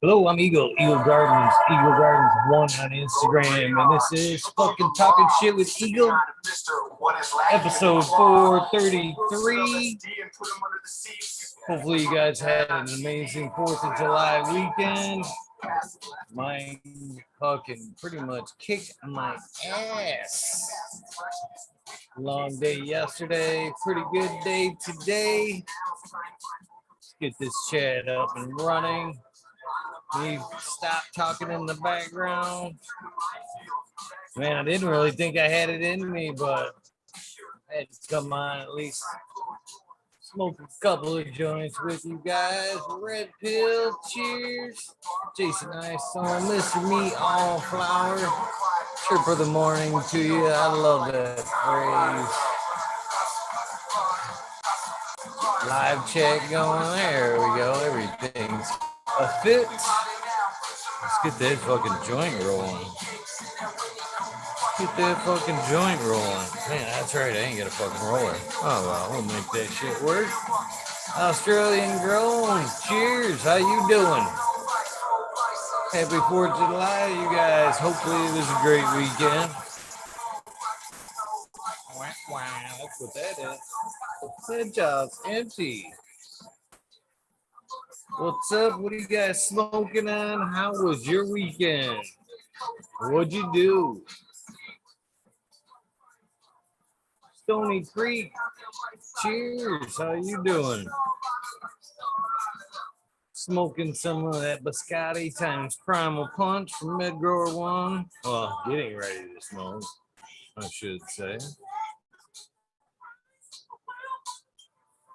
Hello, I'm Eagle Gardens 1 on Instagram, and this is fucking Talking Shit with Eagle, episode 433. Hopefully you guys had an amazing 4th of July weekend. Mine fucking pretty much kicked my ass. Long day yesterday, pretty good day today. Let's get this chat up and running. We stop talking in the background. Man, I didn't really think I had it in me, but I had to come on at least smoke a couple of joints with you guys. Red pill, cheers. Jason Ice on Mr. Meat All Flower. Chirp of the morning to you. I love that phrase. Live chat going. There we go. Everything's a fit. Let's get that fucking joint rolling. Get that fucking joint rolling. Man, that's right. I ain't got a fucking roller. Oh, well, we'll make that shit work. Australian grown. Cheers. How you doing? Happy 4th of July, you guys. Hopefully it was a great weekend. Wow, that's what that is. That job's empty. What's up? What are you guys smoking on? How was your weekend? What'd you do? Stony Creek. Cheers. How you doing? Smoking some of that Biscotti times Primal Punch from Medgrower 1. Well, getting ready to smoke, I should say.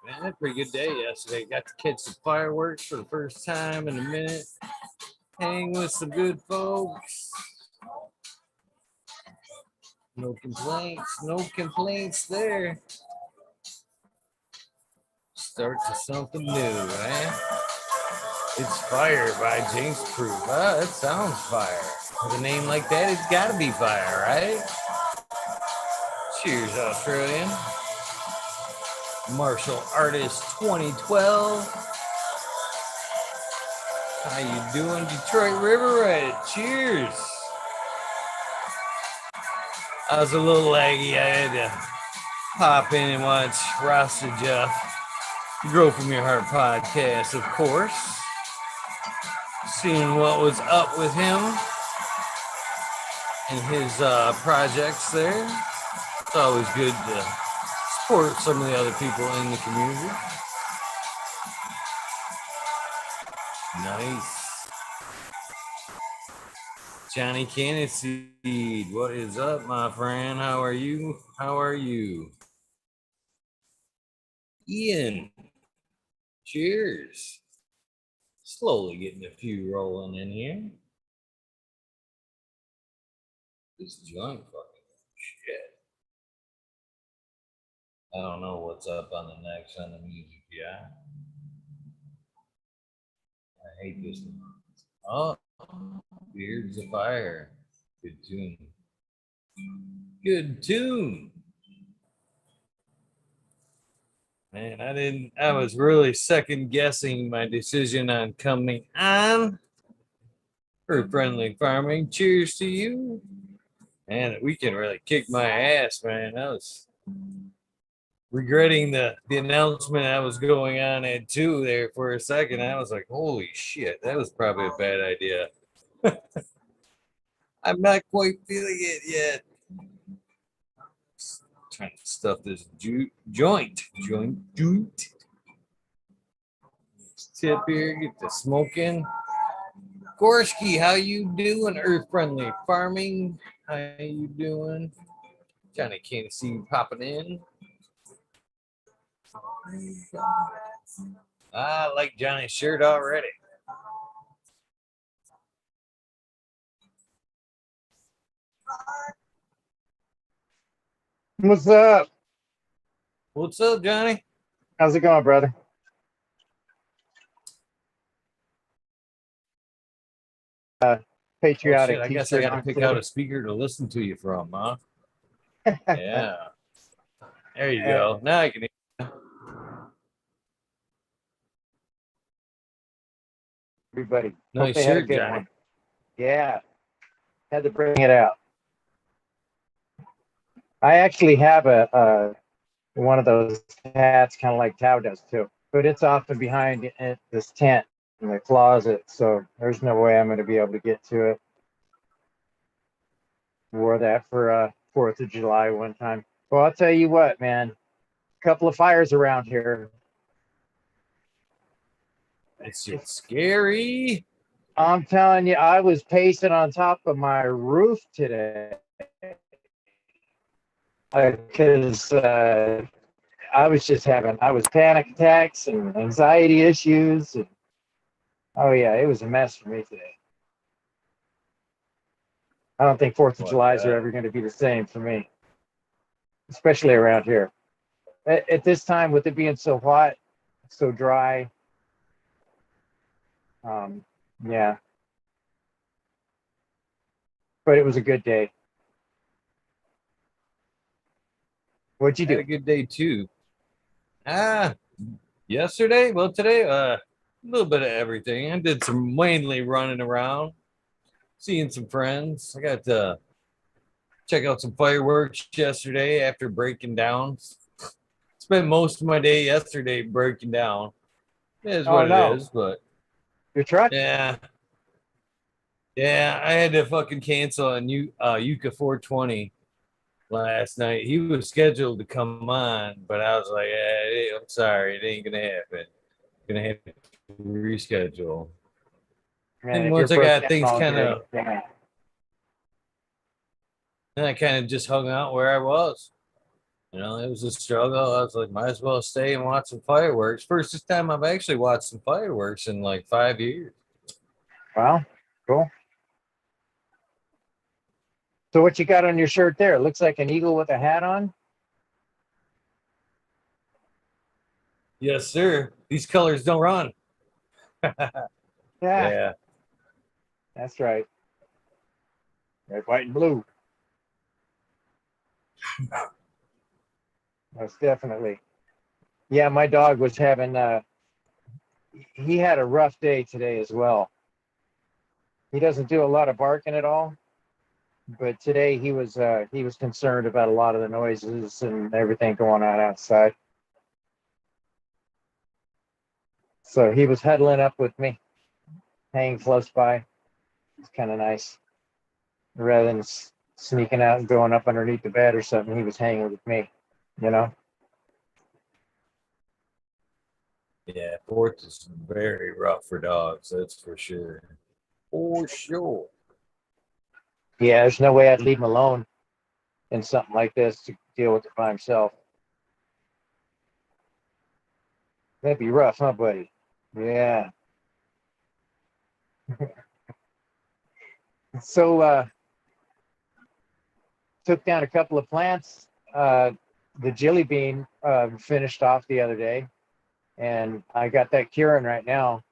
Man, had a pretty good day yesterday. Got to catch some fireworks for the first time in a minute. Hang with some good folks. No complaints there. Start to something new, eh? It's Fire by Jinx Proof. Ah, that sounds fire. With a name like that, it's gotta be fire, right? Cheers, Australian. Martial Artist 2012. How you doing, Detroit River Red? Cheers. I was a little laggy. I had to pop in and watch Rasta Jeff, Grow From Your Heart podcast, of course. Seeing what was up with him and his projects there. It's always good to support some of the other people in the community. Nice. Johnny Cannaseed, what is up, my friend? How are you? Ian, cheers. Slowly getting a few rolling in here. This joint fucking shit. I don't know what's up on the next on the music, yeah. I hate this one. Oh, Beards of Fire. Good tune. Man, I was really second guessing my decision on coming on. Earth Friendly Farming. Cheers to you. Man, the weekend really kicked my ass, man. I was regretting the announcement I was going on at 2 there for a second. I was like, holy shit, that was probably a bad idea. I'm not quite feeling it yet. Trying to stuff this joint. Tip here, get the smoking. Gorski, how you doing? Earth Friendly Farming, how you doing? Johnny can't see you popping in. I like Johnny's shirt already. What's up? What's up, Johnny? How's it going, brother? Patriotic. Oh, shit, I guess I got to pick out a speaker to listen to you from, huh? Yeah. There you go. Now I can hear. everybody. Hope Nice they had a shirt, good Johnny. one. Yeah, had to bring it out. I actually have a one of those hats, kind of like Tao does too, but it's often behind this tent in the closet, so there's no way I'm going to be able to get to it. Wore that for 4th of July one time. Well, I'll tell you what, man. A couple of fires around here. It's scary. I'm telling you, I was pacing on top of my roof today because I was panic attacks and anxiety issues. And, oh, yeah, it was a mess for me today. I don't think 4th of July's are ever going to be the same for me, especially around here. At this time, with it being so hot, so dry, yeah. But it was a good day. What'd you Had do? a good day too. Yesterday? Well, today, a little bit of everything. I did some mainly running around, seeing some friends. I got to check out some fireworks yesterday after breaking down. Spent most of my day yesterday breaking down. It is Oh what it no, is, but your truck? yeah. Yeah, I had to fucking cancel on Yuka 420 last night. He was scheduled to come on, but I was like, I'm sorry, it ain't gonna happen. Gonna have to reschedule. Man, And if you're once I broke got down things kind already, of, yeah. then I kind of just hung out where I was. You know, it was a struggle. I was like, might as well stay and watch some fireworks. First time I've actually watched some fireworks in like 5 years. Well, cool. So what you got on your shirt there? It looks like an eagle with a hat on. Yes, sir. These colors don't run. Yeah, Yeah. that's right. Red, white, and blue. Most definitely. Yeah, my dog was having he had a rough day today as well. He doesn't do a lot of barking at all, but today he was concerned about a lot of the noises and everything going on outside. So he was huddling up with me, hanging close by. It's kind of nice. Rather than sneaking out and going up underneath the bed or something, he was hanging with me, you know? Yeah, fourth is very rough for dogs, that's for sure. For sure. Yeah, there's no way I'd leave him alone in something like this to deal with it by himself. That'd be rough, huh, buddy? Yeah. So took down a couple of plants. The jelly bean finished off the other day, and I got that curing right now.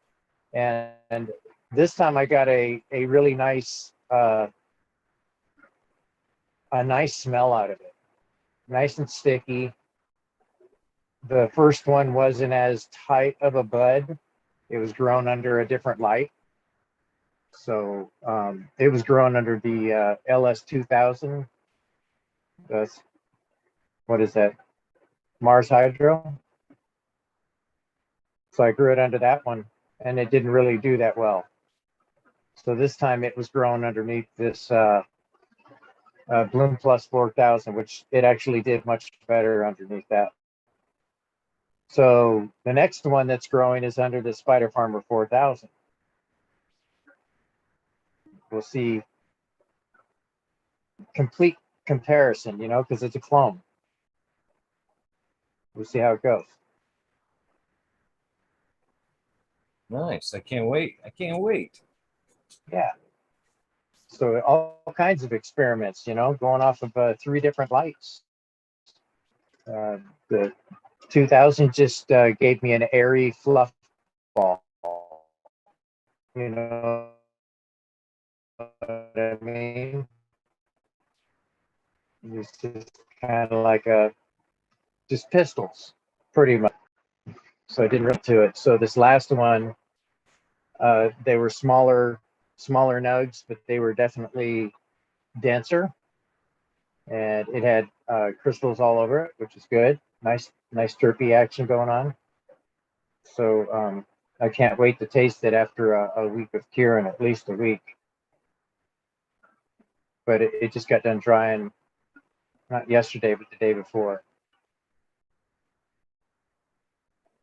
And this time I got a really nice a nice smell out of it. Nice and sticky. The first one wasn't as tight of a bud. It was grown under a different light. So it was grown under the LS 2000. That's, what is that? Mars Hydro. So I grew it under that one, and it didn't really do that well. So this time it was grown underneath this Bloom Plus 4000, which it actually did much better underneath that. So the next one that's growing is under the Spider Farmer 4000. We'll see complete comparison, you know, because it's a clone. We'll see how it goes. Nice. I can't wait. I can't wait. Yeah. So all kinds of experiments, you know, going off of 3 different lights. The 2000 just gave me an airy fluff ball. You know what I mean? It's just kind of like just pistols, pretty much. So I didn't run to it. So this last one, They were smaller nugs, but they were definitely denser, and it had crystals all over it, which is good. Nice terpy action going on. So I can't wait to taste it after a week of curing, at least a week. But it just got done drying, not yesterday, but the day before.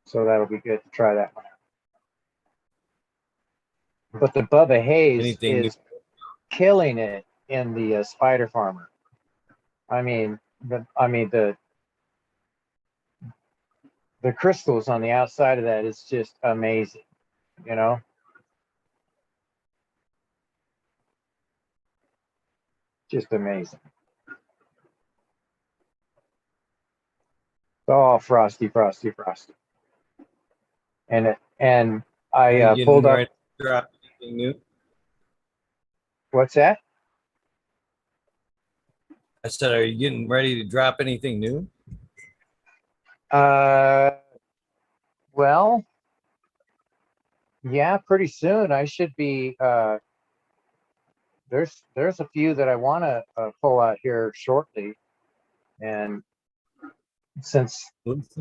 So that'll be good to try that one out. But the Bubba Hayes is killing it in the Spider Farmer. I mean, the crystals on the outside of that is just amazing, you know. Just amazing. It's all frosty. And I pulled up. Ready to drop anything new? What's that? I said, are you getting ready to drop anything new? Well, yeah, pretty soon. I should be. There's a few that I want to pull out here shortly, and since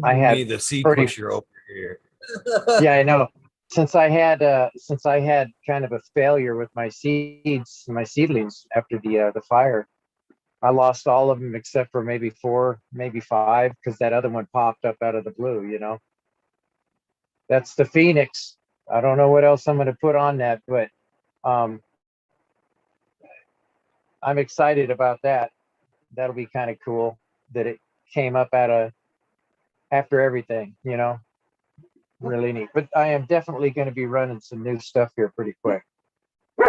I had the seed pretty, pusher over here. yeah, I know. Since I had kind of a failure with my seedlings after the fire, I lost all of them except for maybe 4, maybe 5, because that other one popped up out of the blue. You know, that's the Phoenix. I don't know what else I'm going to put on that, but um, I'm excited about that. That'll be kind of cool that it came up after everything. You know, really neat. But I am definitely going to be running some new stuff here pretty quick.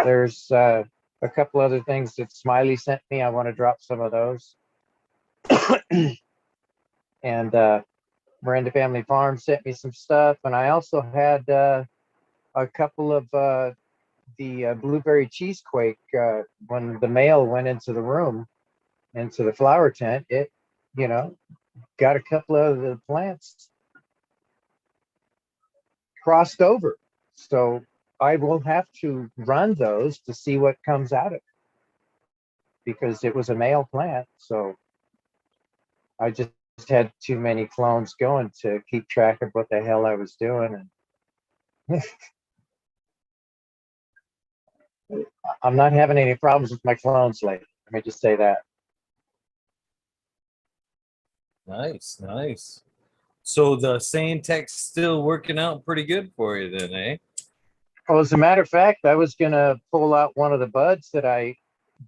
There's a couple other things that Smiley sent me. I want to drop some of those. And Miranda Family Farm sent me some stuff. And I also had a couple of the blueberry cheesequake. When the mail went into the room, into the flower tent, it, you know, got a couple of the plants crossed over. So I will have to run those to see what comes out of it, because it was a male plant. So I just had too many clones going to keep track of what the hell I was doing. And I'm not having any problems with my clones lately. Let me just say that. Nice. So the sand tech's still working out pretty good for you then, eh? Well, as a matter of fact, I was gonna pull out one of the buds that I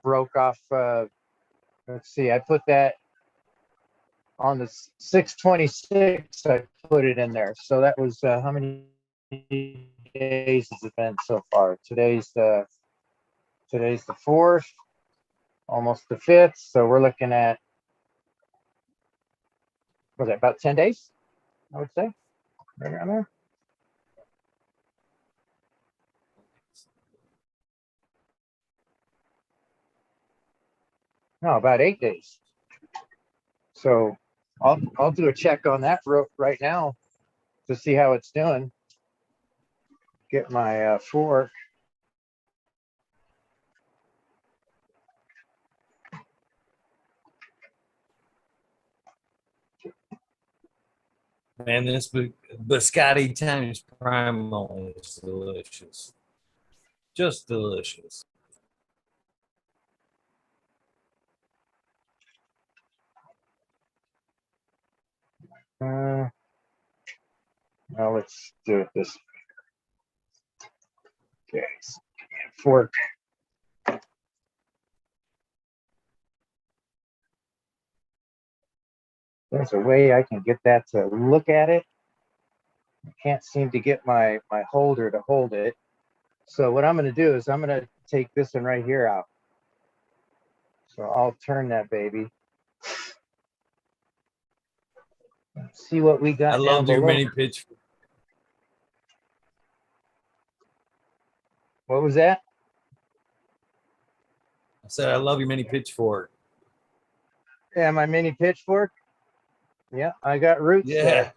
broke off. Let's see, I put that on the 626. I put it in there. So that was how many days has it been so far? Today's the 4th, almost the 5th. So we're looking at, was it about 10 days? I would say, right around there. No, about 8 days. So I'll do a check on that right now to see how it's doing. Get my fork. Man, this biscotti times primal is delicious. Just delicious. Now let's do it this way. Okay, so fork. There's a way I can get that to look at it. I can't seem to get my holder to hold it. So what I'm going to do is I'm going to take this one right here out. So I'll turn that baby. Let's see what we got. I love your mini pitch. What was that? I said I love your mini pitchfork. Yeah, my mini pitchfork. Yeah, I got roots there.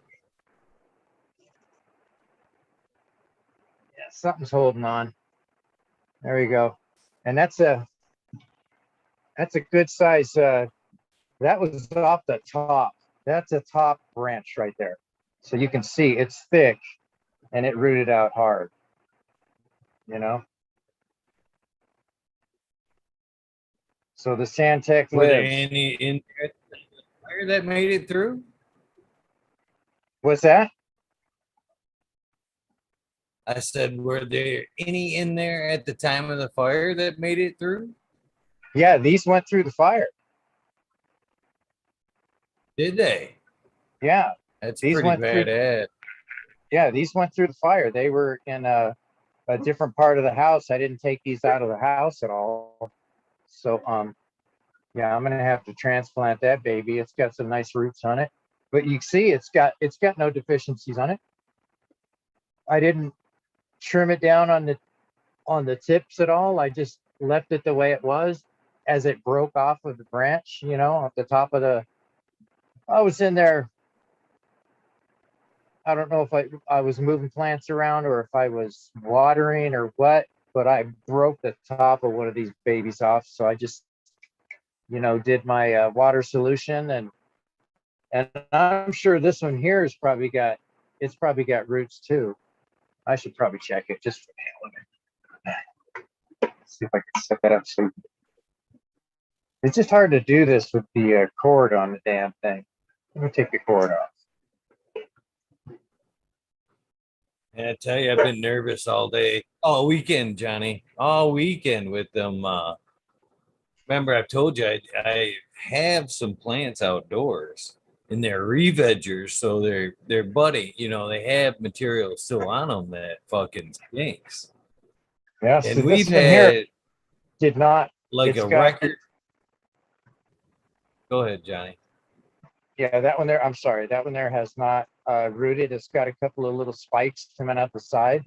Something's holding on. There we go. And that's a good size. That was off the top. That's a top branch right there. So you can see it's thick and it rooted out hard, you know? So the Santec Were there lives. any in there that made it through? What's that? I said, were there any in there at the time of the fire that made it through? Yeah, these went through the fire. Did they? Yeah, That's these pretty went through. badass. Yeah, these went through the fire. They were in a different part of the house. I didn't take these out of the house at all. So yeah, I'm gonna have to transplant that baby. It's got some nice roots on it. But you see it's got no deficiencies on it. I didn't trim it down on the tips at all. I just left it the way it was as it broke off of the branch, you know, at the top of the I was in there. I don't know if I was moving plants around or if I was watering or what, but I broke the top of one of these babies off. So I just, you know, did my water solution and I'm sure this one here has probably got roots too. I should probably check it just for the hell of it. See if I can set that up. So it's just hard to do this with the cord on the damn thing. Let me take the cord off. And I tell you, I've been nervous all day, all weekend, Johnny, all weekend with them. Remember, I've told you I have some plants outdoors, and they're reveggers, so they're budding. You know, they have material still on them that fucking stinks. Yeah, so And this we've one here had did not. like It's a got record. Go ahead, Johnny. Yeah, that one there. I'm sorry, that one there has not rooted. It's got a couple of little spikes coming out the side,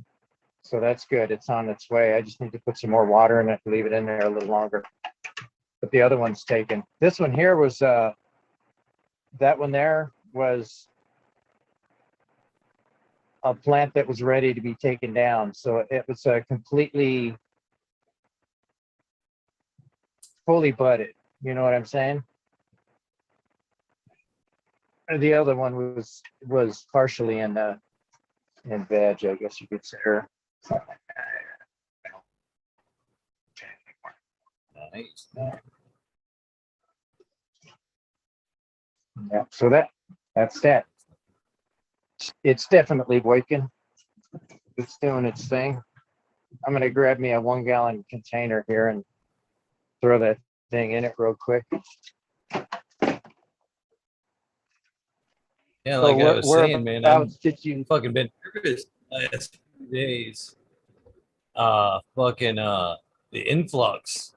so that's good. It's on its way. I just need to put some more water in it, leave it in there a little longer. But the other one's taken. This one here was that one there was a plant that was ready to be taken down. So it was completely fully budded. You know what I'm saying? And the other one was partially in veg, I guess you could say. Or something like that. Nice. Yeah. So that's that. It's definitely waking. It's doing its thing. I'm gonna grab me a 1-gallon container here and throw that thing in it real quick. Yeah, So like I was saying, man, I'm whereabouts did you? fucking been nervous last few days. Fucking the influx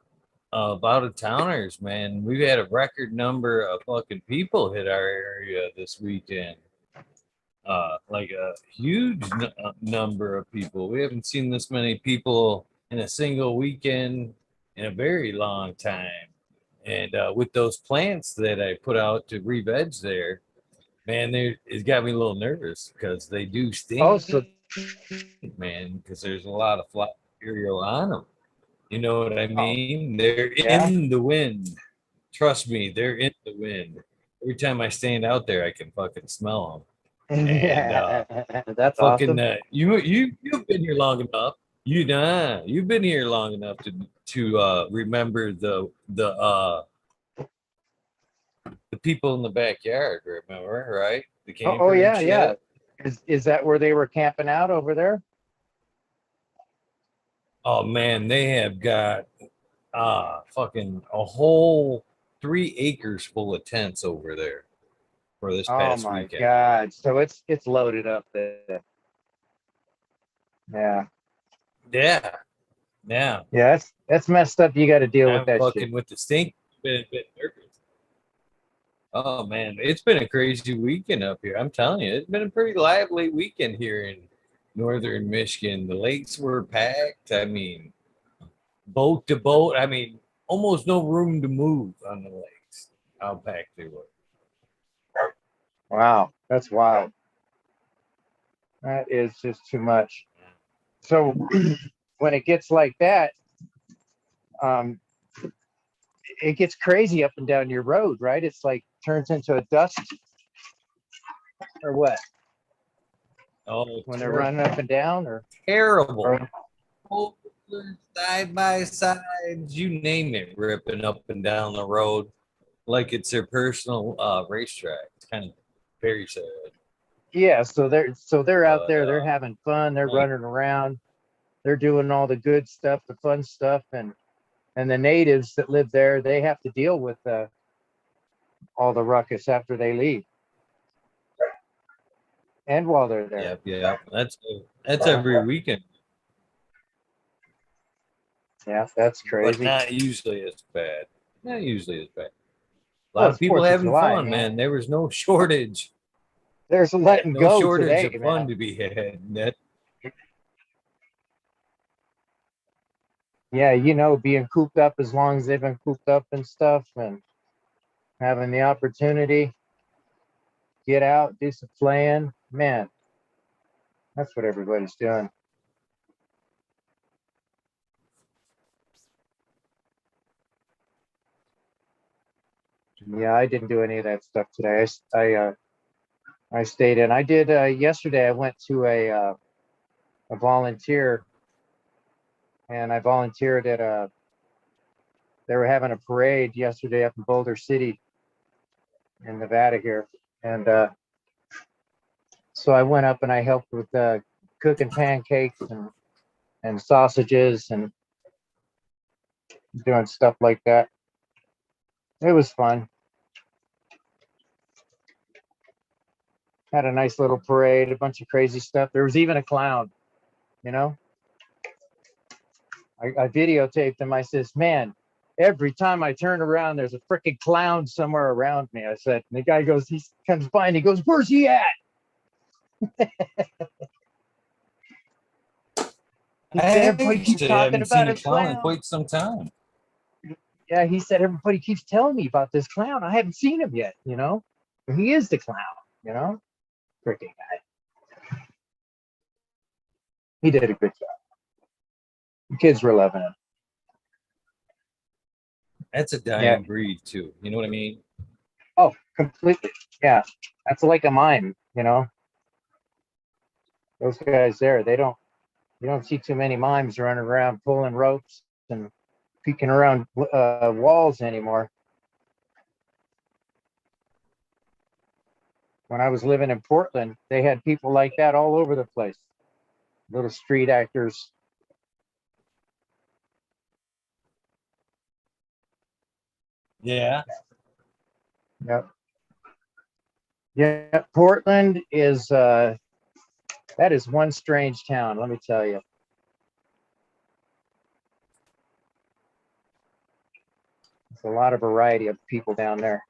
of out of towners, man. We've had a record number of fucking people hit our area this weekend. Like a huge number of people. We haven't seen this many people in a single weekend in a very long time. And with those plants that I put out to re-veg there, man, it's got me a little nervous because they do Oh, stink, so man, because there's a lot of fly material on them. You know what I oh, mean? They're yeah, in the wind. Trust me, they're in the wind. Every time I stand out there, I can fucking smell them. And yeah, that's fucking awesome. you've been here long enough. You've been here long enough to remember the people in the backyard. Remember, right? The Oh, camper and yeah, yeah. shit. Is that where they were camping out over there? Oh man, they have got fucking a whole 3 acres full of tents over there for this Oh past my weekend. God! So it's loaded up there. Yeah, Yeah, yeah. yeah. That's messed up. You got to deal with I'm that shit. fucking with the stink. Been a bit nervous. Oh man, it's been a crazy weekend up here. I'm telling you, it's been a pretty lively weekend here in northern Michigan. The lakes were packed. I mean, boat to boat. I mean, almost no room to move on the lakes. How packed they were. Wow, that's wild. That is just too much. So when it gets like that, um, it gets crazy up and down your road, right? It's like turns into a dust or what Oh, when they're running up and down, terrible. or Side by sides, you name it, ripping up and down the road like it's their personal racetrack. It's kind of very sad. yeah. So they're out But there, they're having fun, they're like, running around, they're doing all the good stuff, the fun stuff, and the natives that live there, they have to deal with all the ruckus after they leave and while they're there. yeah, that's every weekend, Yeah, that's but crazy. not usually as bad. Not usually as bad. A Well, lot it's of people Fourth of having July, fun, man. man. There was no shortage. There's a let and No go shortage today, of fun man. to be had. That Yeah, being cooped up as long as they've been cooped up and stuff, and having the opportunity, get out, do some playing, man. That's what everybody's doing. Yeah, I didn't do any of that stuff today. I stayed in. I did yesterday. I went to a volunteer, and I volunteered at a. They were having a parade yesterday up in Boulder City, in Nevada here, and so I went up and I helped with cooking pancakes and sausages and doing stuff like that. It was fun. Had a nice little parade, a bunch of crazy stuff. There was even a clown, you know. I videotaped him. I says, man, every time I turn around, there's a freaking clown somewhere around me. I said, and the guy goes, he comes by and he goes, where's he at? He said, I everybody keeps actually talking haven't seen about a a clown in clown. quite some time. Yeah, he said, everybody keeps telling me about this clown. I haven't seen him yet, you know. And he is the clown, you know. Freaking guy. He did a good job. The kids were loving him. That's a Yeah. dying breed too. You know what I mean? Oh, completely. Yeah. That's like a mime, you know. Those guys there, you don't see too many mimes running around pulling ropes and peeking around walls anymore. When I was living in Portland, they had people like that all over the place. Little street actors. Yeah. Yep. Yeah. Portland is that is one strange town, let me tell you. There's a lot of variety of people down there.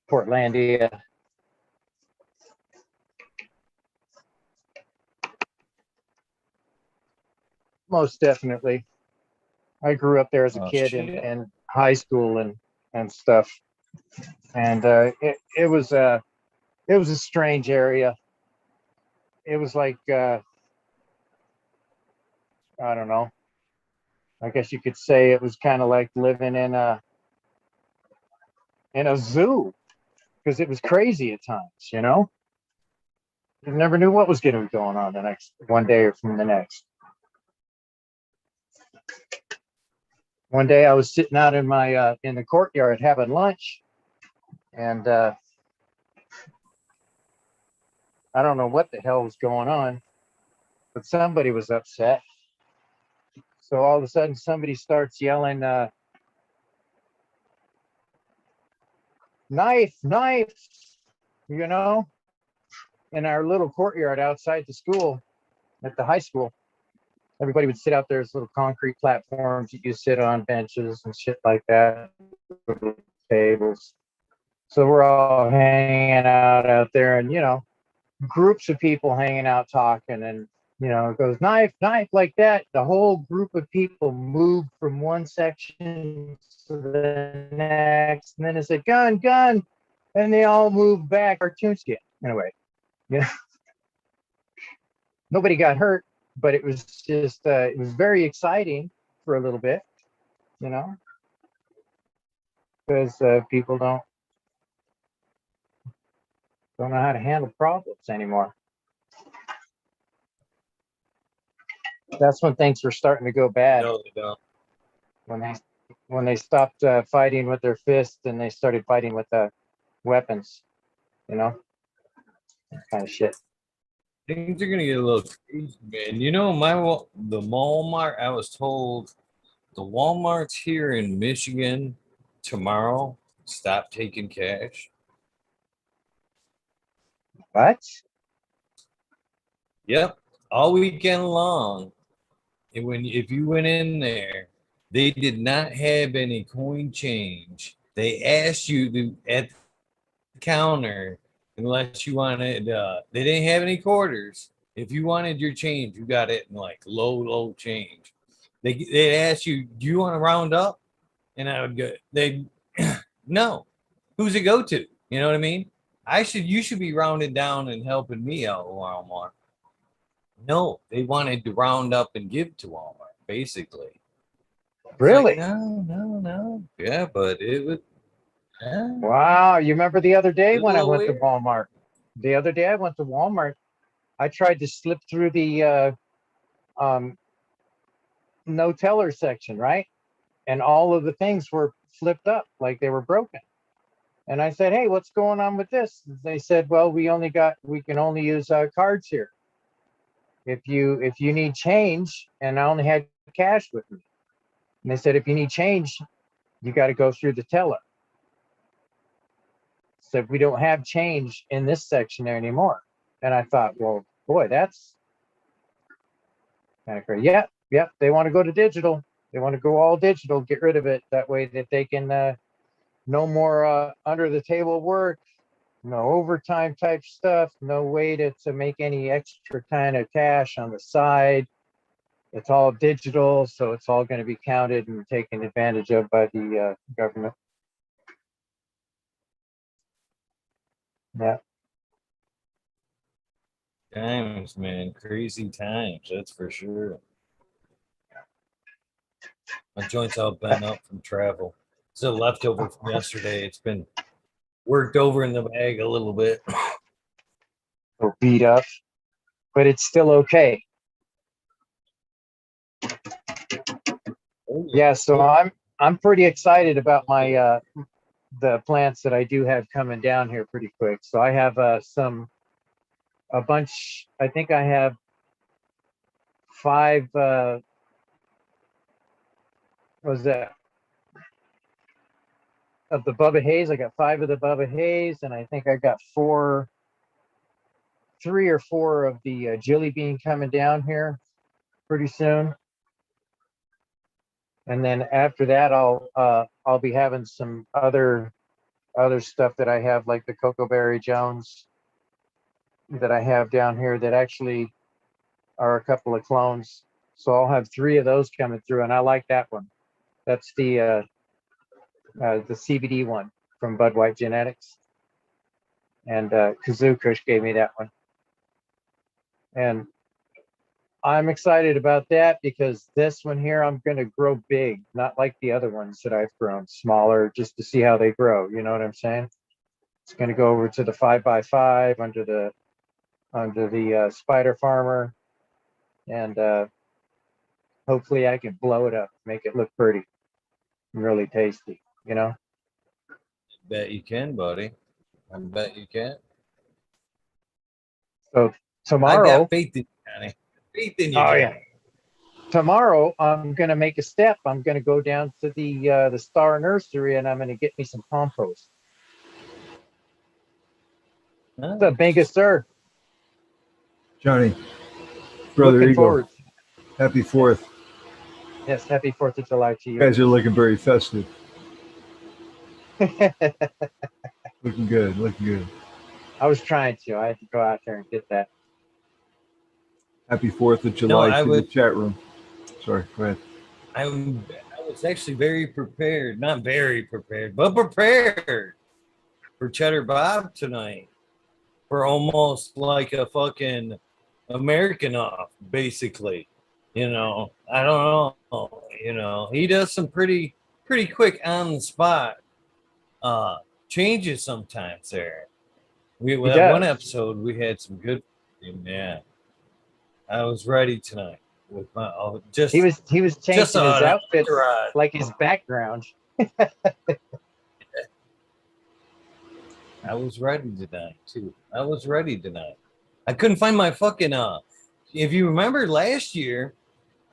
Portlandia. Most definitely. I grew up there as a Oh kid shit. in high school and stuff. And it was a strange area. It was like I don't know. I guess you could say it was kind of like living in a zoo because it was crazy at times, you know? You never knew what was going to be going on the next one day or from the next. One day I was sitting out in my in the courtyard having lunch, and I don't know what the hell was going on, but somebody was upset. So all of a sudden somebody starts yelling, knife, knife, you know, in our little courtyard outside the school at the high school. Everybody would sit out there as little concrete platforms that you sit on, benches and shit like that, tables. So we're all hanging out there, and groups of people hanging out talking, and it goes knife, knife like that. The whole group of people moved from one section to the next, and then it said gun, gun, and they all moved back. Cartoon skin, anyway. Nobody got hurt. but it was just it was very exciting for a little bit, you know, because people don't know how to handle problems anymore. That's when things were starting to go bad. No, they don't. When they stopped fighting with their fists and they started fighting with weapons, you know, that kind of shit. Things are gonna get a little crazy, man. You know, the Walmart. I was told the Walmarts here in Michigan tomorrow stop taking cash. What? Yep, all weekend long. And if you went in there, they did not have any coin change. They asked you to at the counter unless you wanted. They didn't have any quarters. If you wanted your change, you got it in like low change. They asked you, do you want to round up? And I would go. They no. Who's it go to? You know what I mean? You should be rounded down and helping me out, Walmart. No, they wanted to round up and give to Walmart, basically. It's like, Really? no. Yeah, but it was, yeah, Wow. You remember the other day it's a when I little went to weird. Walmart? The other day I went to Walmart. I tried to slip through the um, no teller section, right? And all of the things were flipped up like they were broken. And I said, "Hey, what's going on with this?" They said, "Well, we can only use cards here. If you need change," and I only had cash with me. And they said, "If you need change, you got to go through the teller." Said, "We don't have change in this section there anymore." And I thought, well, boy, that's kind of crazy. Yep. They want to go to digital. They want to go all digital, get rid of it. That way that they can no more under the table work, no overtime type stuff, no way to make any extra kind of cash on the side. It's all digital, so it's all going to be counted and taken advantage of by the government. Yeah. Times, man, crazy times. That's for sure. My joint's all bent up from travel. It's a leftover from yesterday. It's been worked over in the bag a little bit. Or beat up, but it's still okay. Yeah, so I'm pretty excited about my the plants that I do have coming down here pretty quick. So I have a bunch. I think I have 5 what was that, of the Bubba Hayes. I got 5 of the Bubba Hayes, and I think I got 3 or 4 of the Jelly Bean coming down here pretty soon. And then after that, I'll be having some other stuff that I have, like the Cocoa Berry Jones that I have down here that actually are a couple of clones. So I'll have 3 of those coming through, and I like that one. That's the CBD one from Bud White Genetics, and Kazoo Kush gave me that one, and I'm excited about that because this one here I'm going to grow big, not like the other ones that I've grown smaller, just to see how they grow. You know what I'm saying? It's going to go over to the 5x5 under the Spider Farmer, and hopefully I can blow it up, make it look pretty and really tasty. You know. Bet you can, buddy. I bet you can. So I tomorrow, got faith in you, Johnny. Faith in you, oh Johnny. yeah, tomorrow I'm going to make a step. I'm going to go down to the Star Nursery and I'm going to get me some compost. Huh? What's up, Bingus, sir? Johnny, Brother Looking Eagle, forward. happy 4th. Yes, happy 4th of July to You you. guys are looking very festive. I Looking good, looking good. was trying to. I had to go out there and get that. Happy 4th of No, July to the chat room. Sorry, go ahead. I was actually very prepared. Not very prepared, but prepared for Cheddar Bob tonight. For almost like a fucking American off, basically. You know, I don't know. You know, he does some pretty quick on the spot changes sometimes there. We He that one does. episode we had some good. Yeah, I was ready tonight with my He was just changing his on outfits entourage. like his background. I was ready tonight too. I was ready tonight. I couldn't find my fucking If you remember last year,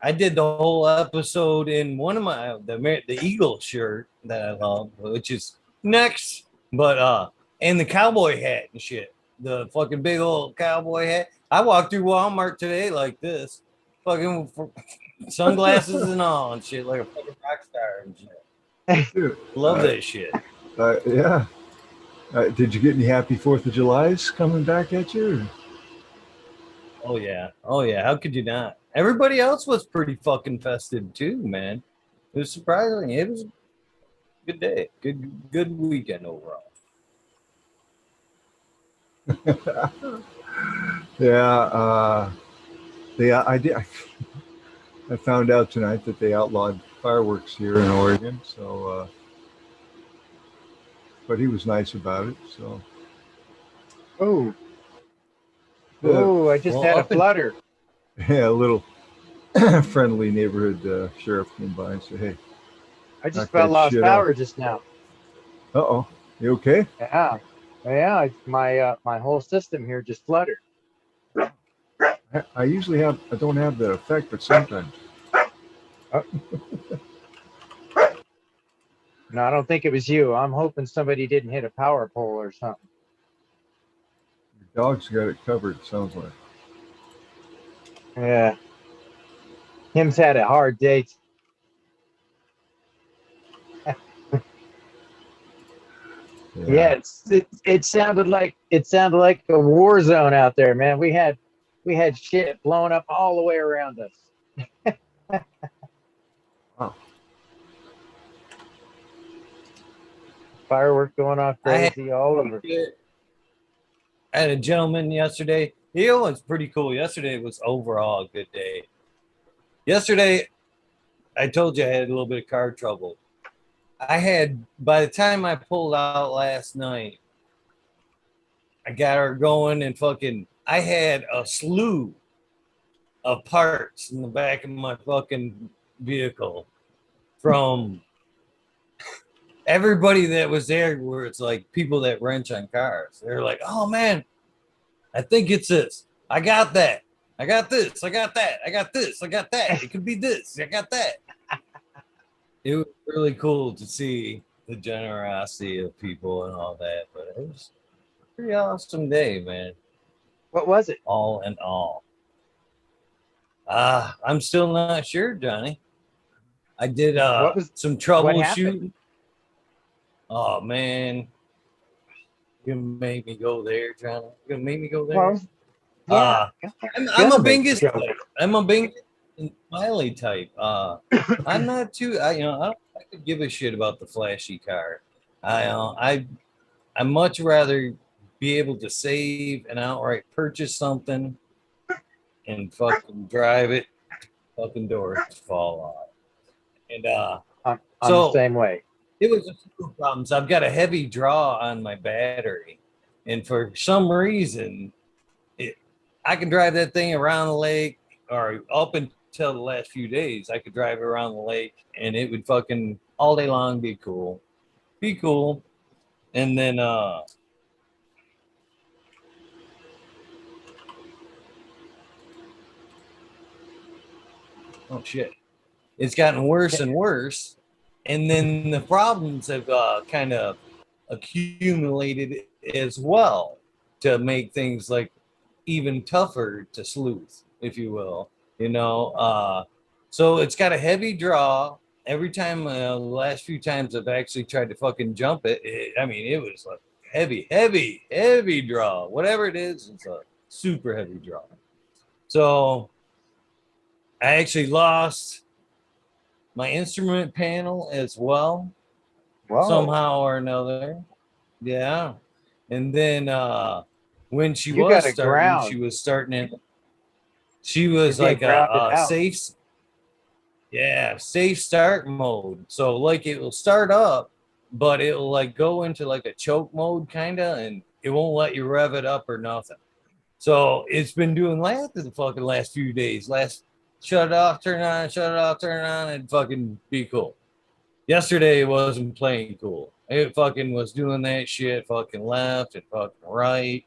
I did the whole episode in one of my the Eagle shirt that I love, which is next, but and the cowboy hat and shit, the fucking big old cowboy hat. I walked through Walmart today like this, fucking sunglasses and all and shit, like a fucking rock star and shit. Dude, Love that shit. yeah. Did you get any happy 4th of July's coming back at you? Oh yeah, oh yeah. How could you not? Everybody else was pretty fucking festive too, man. It was surprising. It was a good day, good weekend overall. Yeah. I did. I found out tonight that they outlawed fireworks here in Oregon. So, but he was nice about it. So, Oh, yeah, oh! I just Well, had a up in flutter. yeah, a little friendly neighborhood sheriff came by and said, "Hey, I just knock about that lost shit off." power just now. Uh-oh, you okay? Yeah, yeah. My whole system here just fluttered. I usually have. I don't have that effect, but sometimes. Oh, no, I don't think it was you. I'm hoping somebody didn't hit a power pole or something. Your dog's got it covered. Sounds like. Yeah, him's had a hard day. Yeah, Yeah. it sounded like a war zone out there, man. We had shit blowing up all the way around us. Wow. Fireworks going off I had crazy all over. I had a gentleman yesterday. He was pretty cool. Yesterday was overall a good day. Yesterday, I told you I had a little bit of car trouble. I had, by the time I pulled out last night, I got her going and fucking, I had a slew of parts in the back of my fucking vehicle from everybody that was there, where it's like people that wrench on cars. They're like, oh man, I think it's this. I got that. I got this. I got that. I got this. I got that. It could be this. I got that. It was really cool to see the generosity of people and all that. But it was a pretty awesome day, man. What was it? All in all. I'm still not sure, Johnny. I did some What happened? troubleshooting. Oh man, you gonna make me go there, Johnny? You gonna make me go there? Well, yeah, Uh, I'm gonna a make Bingus me go type. I'm a Bingus and Smiley type. I'm not too. I could give a shit about the flashy car. I much rather be able to save and outright purchase something and fucking drive it, fucking doors fall off. And I'm the so same way. it was a few problems. I've got a heavy draw on my battery, and for some reason, I can drive that thing around the lake, or up until the last few days, I could drive it around the lake, and it would fucking all day long be cool. And then oh shit, it's gotten worse and worse, and then the problems have kind of accumulated as well to make things like even tougher to sleuth, if you will. So it's got a heavy draw. Every time, the last few times I've actually tried to fucking jump it, I mean, it was like heavy draw. Whatever it is, it's a super heavy draw. So I actually lost my instrument panel as well, Whoa, somehow or another. Yeah. And then when she you got was a starting, ground. she was starting it. She was You're getting like grounded a out. safe, yeah, safe start mode. So like it will start up, but it'll like go into like a choke mode kind of, and it won't let you rev it up or nothing. So it's been doing that the fucking last few days. Shut it off, turn it on, shut it off, turn it on, and fucking be cool. Yesterday it wasn't playing cool. It fucking was doing that shit fucking left and fucking right.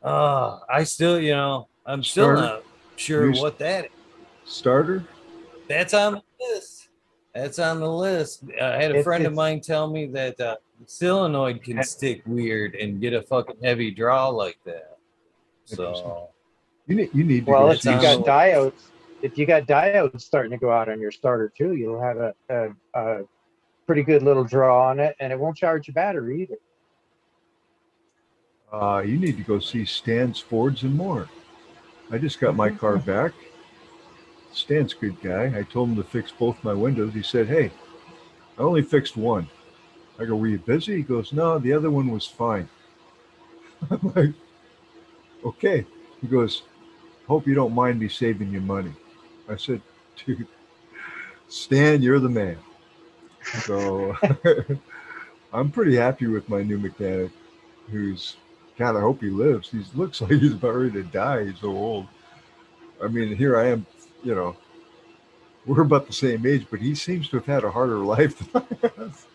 I still, I'm still Starter? not sure New what that is. starter? That's on the list. That's on the list. I had a friend of It's mine tell me that the solenoid can stick weird and get a fucking heavy draw like that. Interesting. So You need to well, go if that's see. you on the got list. diodes, if you got diodes starting to go out on your starter too, you'll have a pretty good little draw on it, and it won't charge your battery either. You need to go see Stan's Fords and more. I just got my car back. Stan's a good guy. I told him to fix both my windows. He said, "Hey, I only fixed one." I go, "Were you busy?" He goes, "No, the other one was fine." I'm like, "Okay." He goes, "Hope you don't mind me saving you money." I said, "Dude, Stan, you're the man." So I'm pretty happy with my new mechanic, who's, God, I hope he lives. He looks like he's about ready to die. He's so old. I mean, here I am, you know, we're about the same age, but he seems to have had a harder life than I have.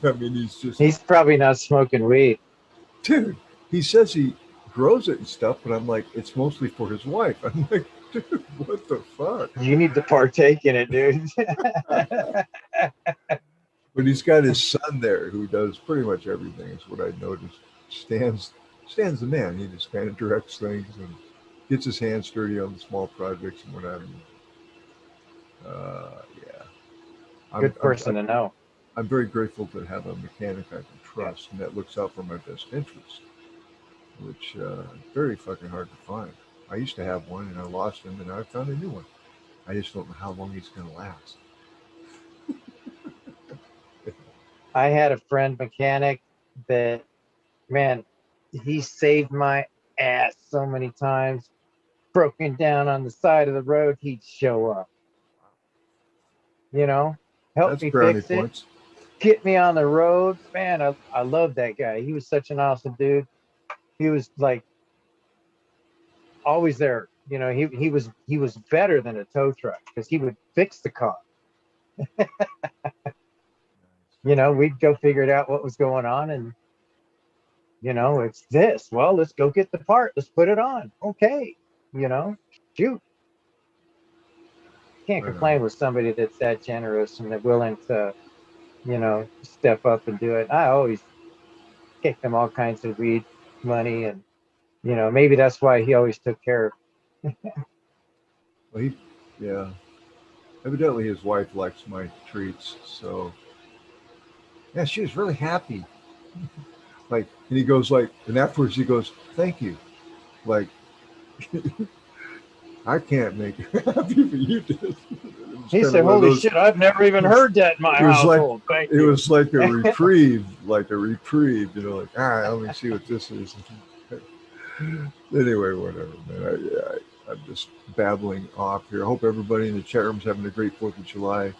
I mean, he's just, He's probably not smoking weed. dude, he says he grows it and stuff, but I'm like, it's mostly for his wife. I'm like, dude, what the fuck? You need to partake in it, dude. But he's got his son there who does pretty much everything, is what I noticed. Stan's the man. He just kind of directs things and gets his hands dirty on the small projects and what have you. Yeah. I'm, Good I'm, person I'm, to know. I'm very grateful to have a mechanic I can trust and that looks out for my best interest, which very fucking hard to find. I used to have one and I lost him and now I found a new one. I just don't know how long he's going to last. I had a friend mechanic that, man, he saved my ass so many times. Broken down on the side of the road, he'd show up, help That's me brownie fix it, points. get me on the road. Man, I love that guy. He was such an awesome dude. He was like always there. He was better than a tow truck because he would fix the car. We'd go figure it out what was going on, and it's this. Well, let's go get the part. Let's put it on. Okay, shoot. Can't Right on. complain with somebody that's that generous and they're willing to, step up and do it. I always kick them all kinds of weed money, and maybe that's why he always took care of. Well, yeah. Evidently, his wife likes my treats, so yeah, she was really happy. Like, and he goes like, and afterwards he goes, "Thank you." Like, I can't make her happy, but you did. It was He kind of said, one of "Holy those. shit, I've never even heard that in my It was like household. Thank it you." was like a reprieve, like a reprieve. Like, all right, let me see what this is. Anyway, whatever, man. I'm just babbling off here. I hope everybody in the chat room's having a great 4th of July.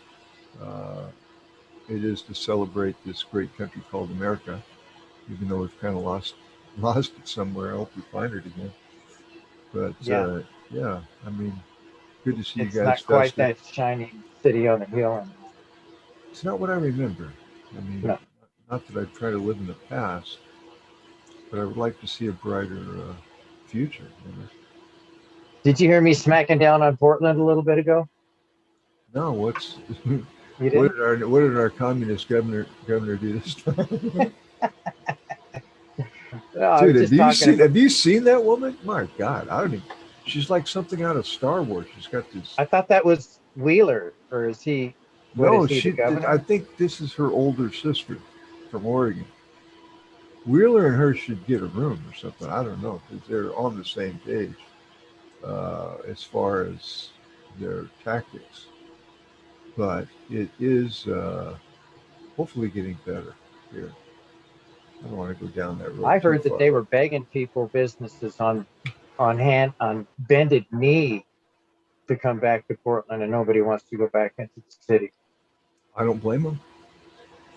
Uh, it is to celebrate this great country called America, even though we've kind of lost it somewhere. I hope we find it again. But Yeah, yeah, I mean, good to see you it's guys not quite festive. that shining city on the hill anymore. It's not what I remember. I mean, No. not that I try to live in the past, but I would like to see a brighter future. Did you hear me smacking down on Portland a little bit ago? No, what's You didn't? what did our communist governor do this time? No, I Dude, was just talking about. have you seen that woman? My God, I don't even. She's like something out of Star Wars. She's got this. I thought that was Wheeler, or is he? What No, is he? The I governor? think this is her older sister from Oregon. Wheeler and her should get a room or something. I don't know because they're on the same page as far as their tactics. But it is hopefully getting better here. I don't want to go down that road I too heard that far. they were begging people, businesses on on bended knee to come back to Portland, and nobody wants to go back into the city. I don't blame them.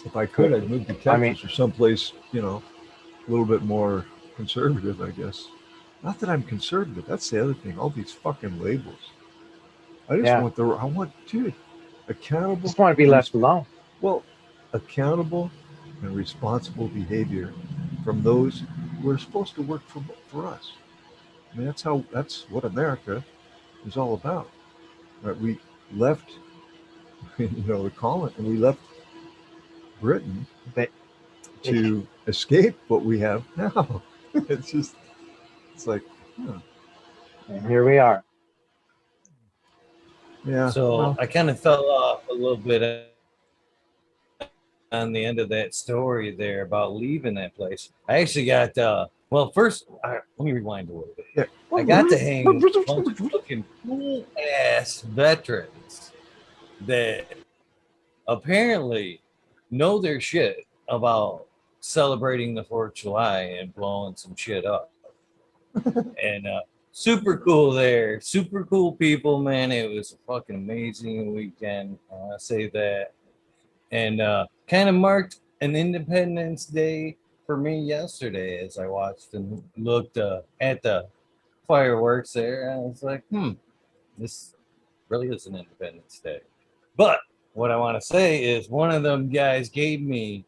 If I could, I'd move to I mean, Texas or someplace, a little bit more conservative, I guess. Not that I'm conservative. That's the other thing. All these fucking labels. I just yeah, dude, accountable. just want to be left alone. Well, accountable and responsible behavior from those who are supposed to work for us. I mean, that's what America is all about. Right? We left, the colony, and we left Britain But to escape what we have now. It's like, huh. and here we are. Yeah. So Well, I kind of fell off a little bit on the end of that story there about leaving that place. I actually got well, first let me rewind a little bit. yeah. I got to hang with a bunch of fucking cool ass veterans that apparently know their shit about celebrating the 4th of July and blowing some shit up. And super cool there. Super cool people, man. It was a fucking amazing weekend. I say that. And kind of marked an Independence Day for me yesterday as I watched and looked at the fireworks there. And I was like, this really is an Independence Day. But what I want to say is one of them guys gave me,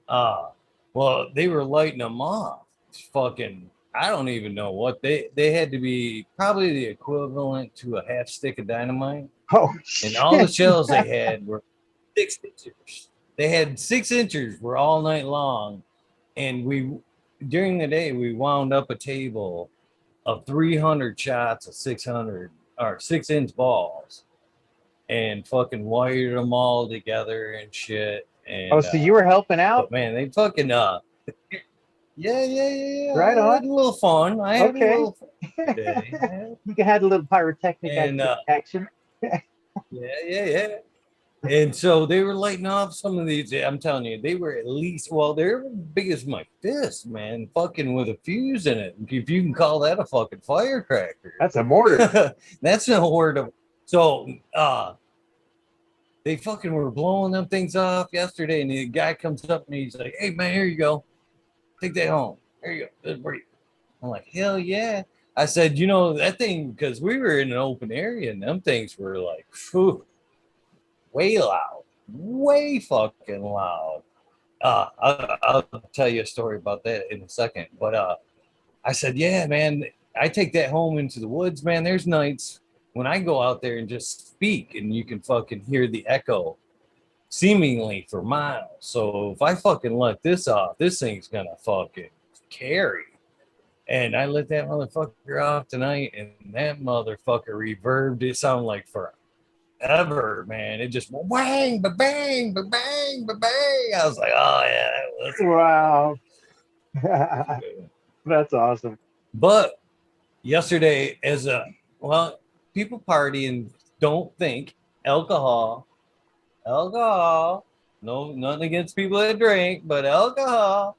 well, they were lighting them off. Fucking, I don't even know what they had to be probably the equivalent to a half stick of dynamite. Oh, And all the shit. shells they had were 6 inches. They had 6 inches were all night long. And during the day, we wound up a table of 300 shots of 600 or 6-inch balls and fucking wired them all together and shit. And Oh, so you were helping out? but man, they fucking yeah. Right I on. had a little fun. I had Okay. a little fun today. You had a little pyrotechnic And action. yeah. And so they were lighting off some of these. I'm telling you, they were at least, well, they're big as my fist, man. Fucking with a fuse in it. If you can call that a fucking firecracker. That's a mortar. That's no word of. So they fucking were blowing them things off yesterday, and the guy comes up and he's like, "Hey man, here you go. Take that home. Here you go. Just breathe." I'm like, "Hell yeah." I said, that thing, because we were in an open area and them things were like, whew, way loud, way fucking loud. I'll tell you a story about that in a second. But I said, yeah, man, I take that home into the woods, man. There's nights when I go out there and just speak and you can fucking hear the echo seemingly for miles. So if I fucking let this off, this thing's gonna fucking carry. And I let that motherfucker off tonight, and that motherfucker reverbed. It sounded like forever, man. It just went bang, ba bang, ba bang, ba bang. I was like, oh yeah, that was Wow. good. That's awesome. But yesterday, people party and don't think alcohol, no, nothing against people that drink, but alcohol.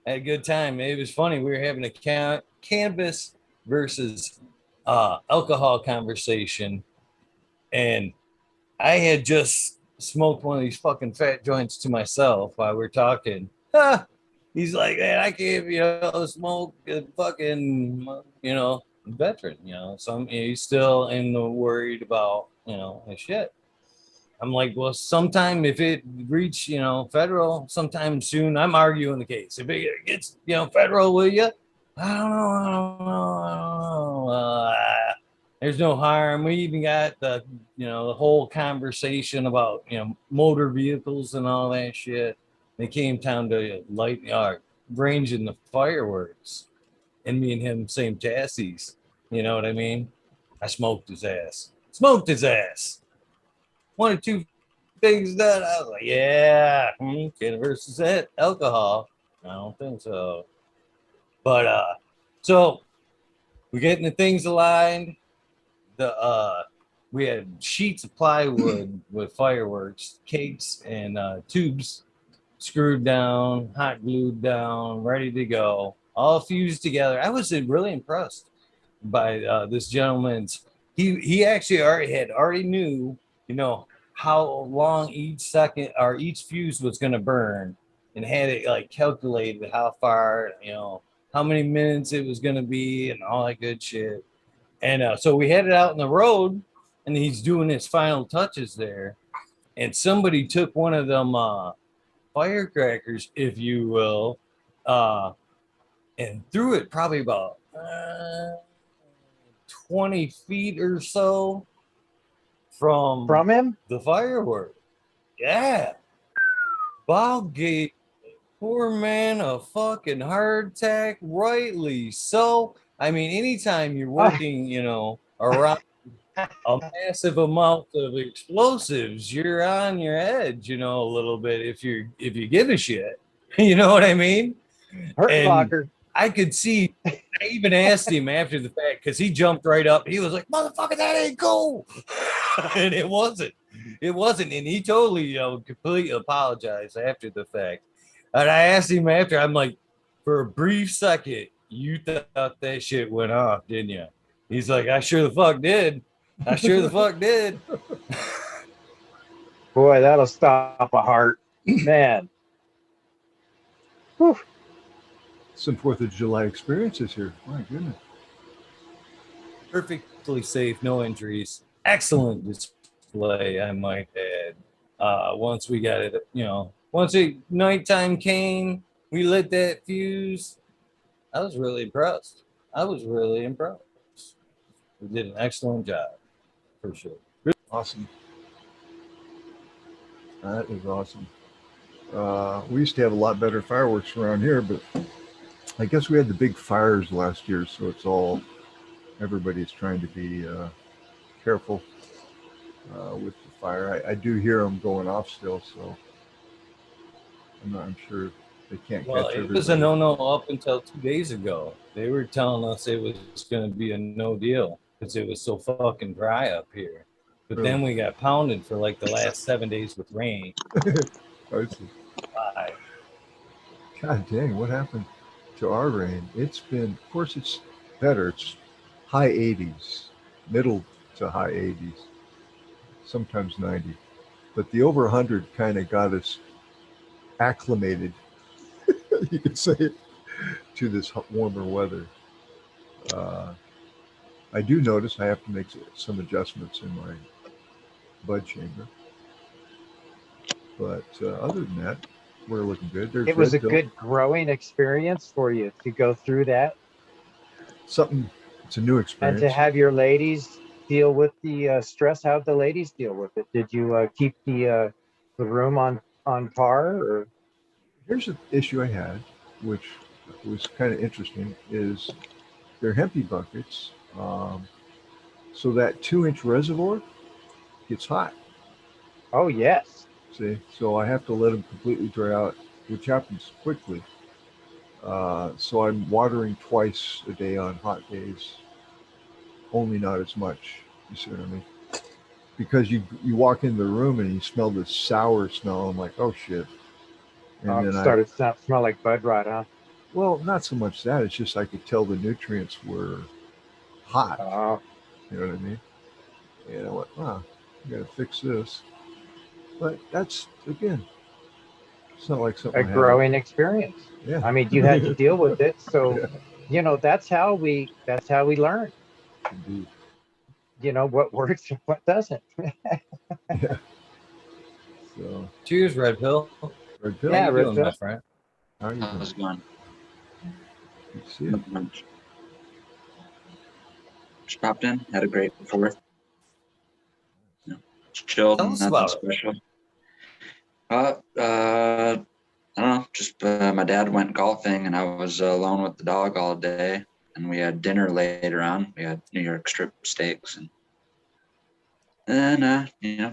Had a good time. It was funny. We were having a cannabis versus alcohol conversation, and I had just smoked one of these fucking fat joints to myself while we are talking. He's like, man, I can't, smoke a fucking, veteran, he's still in the worried about, his shit. I'm like, well, sometime if it reach, federal, sometime soon, I'm arguing the case. If it gets, federal, will you? I don't know. There's no harm. We even got the whole conversation about, motor vehicles and all that shit. They came down to ranging the fireworks, and me and him same chassis. You know what I mean? I smoked his ass. One or two things done. I was like, yeah, versus that alcohol. I don't think so. But so we're getting the things aligned. We had sheets of plywood with fireworks, cakes, and tubes screwed down, hot glued down, ready to go, all fused together. I was really impressed by this gentleman's. He actually already knew, you know, how long each second or each fuse was going to burn, and had it like calculated how far, you know, how many minutes it was going to be, and all that good shit. And so we had it out in the road, and he's doing his final touches there, and somebody took one of them firecrackers, if you will, uh, and threw it probably about 20 feet or so From him? the firework. Yeah. Bob gave poor man a fucking heart attack, rightly so. I mean, anytime you're working, you know, around a massive amount of explosives, you're on your edge, you know, a little bit if you give a shit. You know what I mean? Hurt And locker. I could see. I even asked him after the fact because he jumped right up. He was like, "Motherfucker, that ain't cool," and it wasn't. It wasn't, and he totally, you know, completely apologized after the fact. And I asked him after. I'm like, for a brief second, you thought that shit went off, didn't you? He's like, I sure the fuck did. I sure the fuck did. Boy, that'll stop a heart. Man. Whew. Some 4th of July experiences here. My goodness. Perfectly safe, no injuries. Excellent display, I might add. Once we got it, you know, once it nighttime came, we lit that fuse. I was really impressed. I was really impressed. We did an excellent job, for sure. Awesome. That is awesome. We used to have a lot better fireworks around here, but I guess we had the big fires last year, so it's all everybody's trying to be careful with the fire. I do hear them going off still, so I'm sure they can't Well, catch it was a everybody. no-no up until 2 days ago. They were telling us it was going to be a no deal because it was so fucking dry up here. But Really? then we got pounded for like the last 7 days with rain. I see. Bye. God dang, what happened to our rain? It's been, of course, it's better. It's high 80s, middle to high 80s, sometimes 90. But the over 100 kind of got us acclimated, you could say it, to this warmer weather. Uh, I do notice I have to make some adjustments in my bud chamber. But other than that, we're looking good. There's It was a Red Pill. good growing experience for you to go through that Something, it's a new and to experience. have your ladies deal with the stress. How'd the ladies deal with it? Did you keep the room on par? Or Here's an issue I had, which was kind of interesting, is they're Hempy buckets. So that 2-inch reservoir gets hot. oh yes, See, so I have to let them completely dry out, which happens quickly. So I'm watering twice a day on hot days, only not as much. You see what I mean? Because you walk in the room and you smell this sour smell. I'm like, oh shit. And it then started to smell like bud rot, huh? well, not so much that. It's just I could tell the nutrients were hot. Oh, You know what I mean? And I went, wow, I got to fix this. But that's, again, it's not like a something I haven't. growing experience. Yeah. I mean, you had to deal with it, so Yeah, that's how we learn. indeed. What works and what doesn't. Yeah. So, Cheers, Red Pill. Red How Pill, Yeah, you Red doing, my Pill. friend? how are you doing? How's it going? Good to see you. Not much. Just popped in, had a great 4th. Chilled, Tell us nothing about it. special. I don't know. Just my dad went golfing, and I was alone with the dog all day. And we had dinner later on. We had New York strip steaks, and then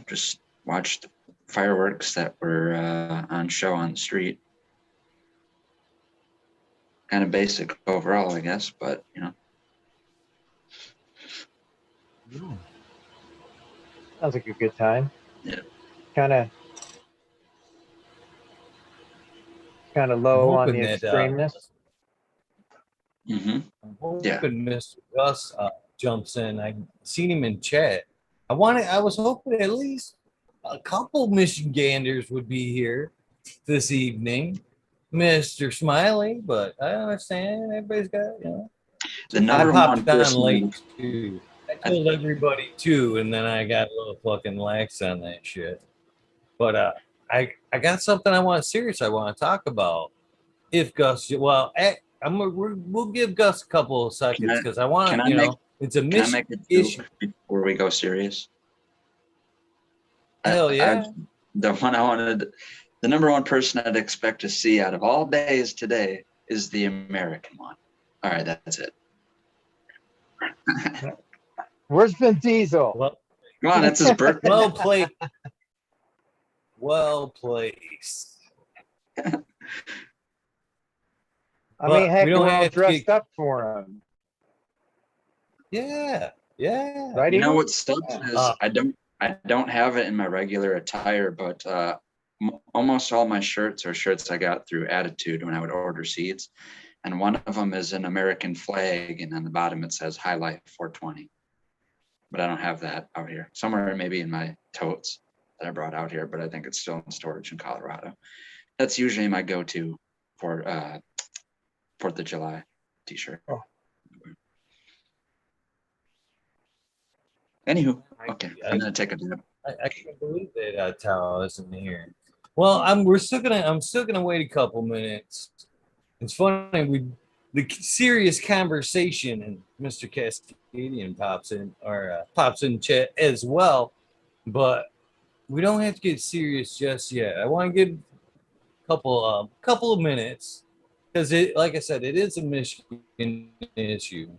just watched the fireworks that were on show on the street. Kind of basic overall, I guess, but Yeah. Sounds like a good time. Yeah. Kind of I'm low on hoping the that extremeness. Mm-hmm. I'm hoping Yeah. Mr. Gus jumps in. I seen him in chat. I was hoping at least a couple Michiganders would be here this evening. Mr. Smiley, but I understand everybody's got, The I number one popped on person, late too. I told everybody too, and then I got a little fucking lax on that shit. But I got something I want to talk about. If Gus, well, we'll give Gus a couple of seconds because I want can to, I make it's a can I mission make a issue. joke before we go serious? Hell yeah! The one I wanted, the number one person I'd expect to see out of all days today is the American one. All right, that's it. Where's Vin Diesel? Well, Come on, it's his birthday. well played. Well placed. I But mean, heck, we don't we're all have to dressed get- up for him. Yeah. Right, You know Eagle? what sucks is I don't have it in my regular attire, but almost all my shirts are shirts I got through Attitude when I would order seeds, and one of them is an American flag, and on the bottom it says High Life 420. But I don't have that out here. Somewhere maybe in my totes that I brought out here, but I think it's still in storage in Colorado. That's usually my go-to for 4th of July t-shirt. Oh. Anywho, okay, I'm gonna take a dip. I can't believe that Tao isn't here. Well, I'm still gonna wait a couple minutes. It's funny, the serious conversation, and Mr. Cascadian pops in chat as well, but we don't have to get serious just yet. I want to give a couple of minutes because like I said, it is a Michigan issue,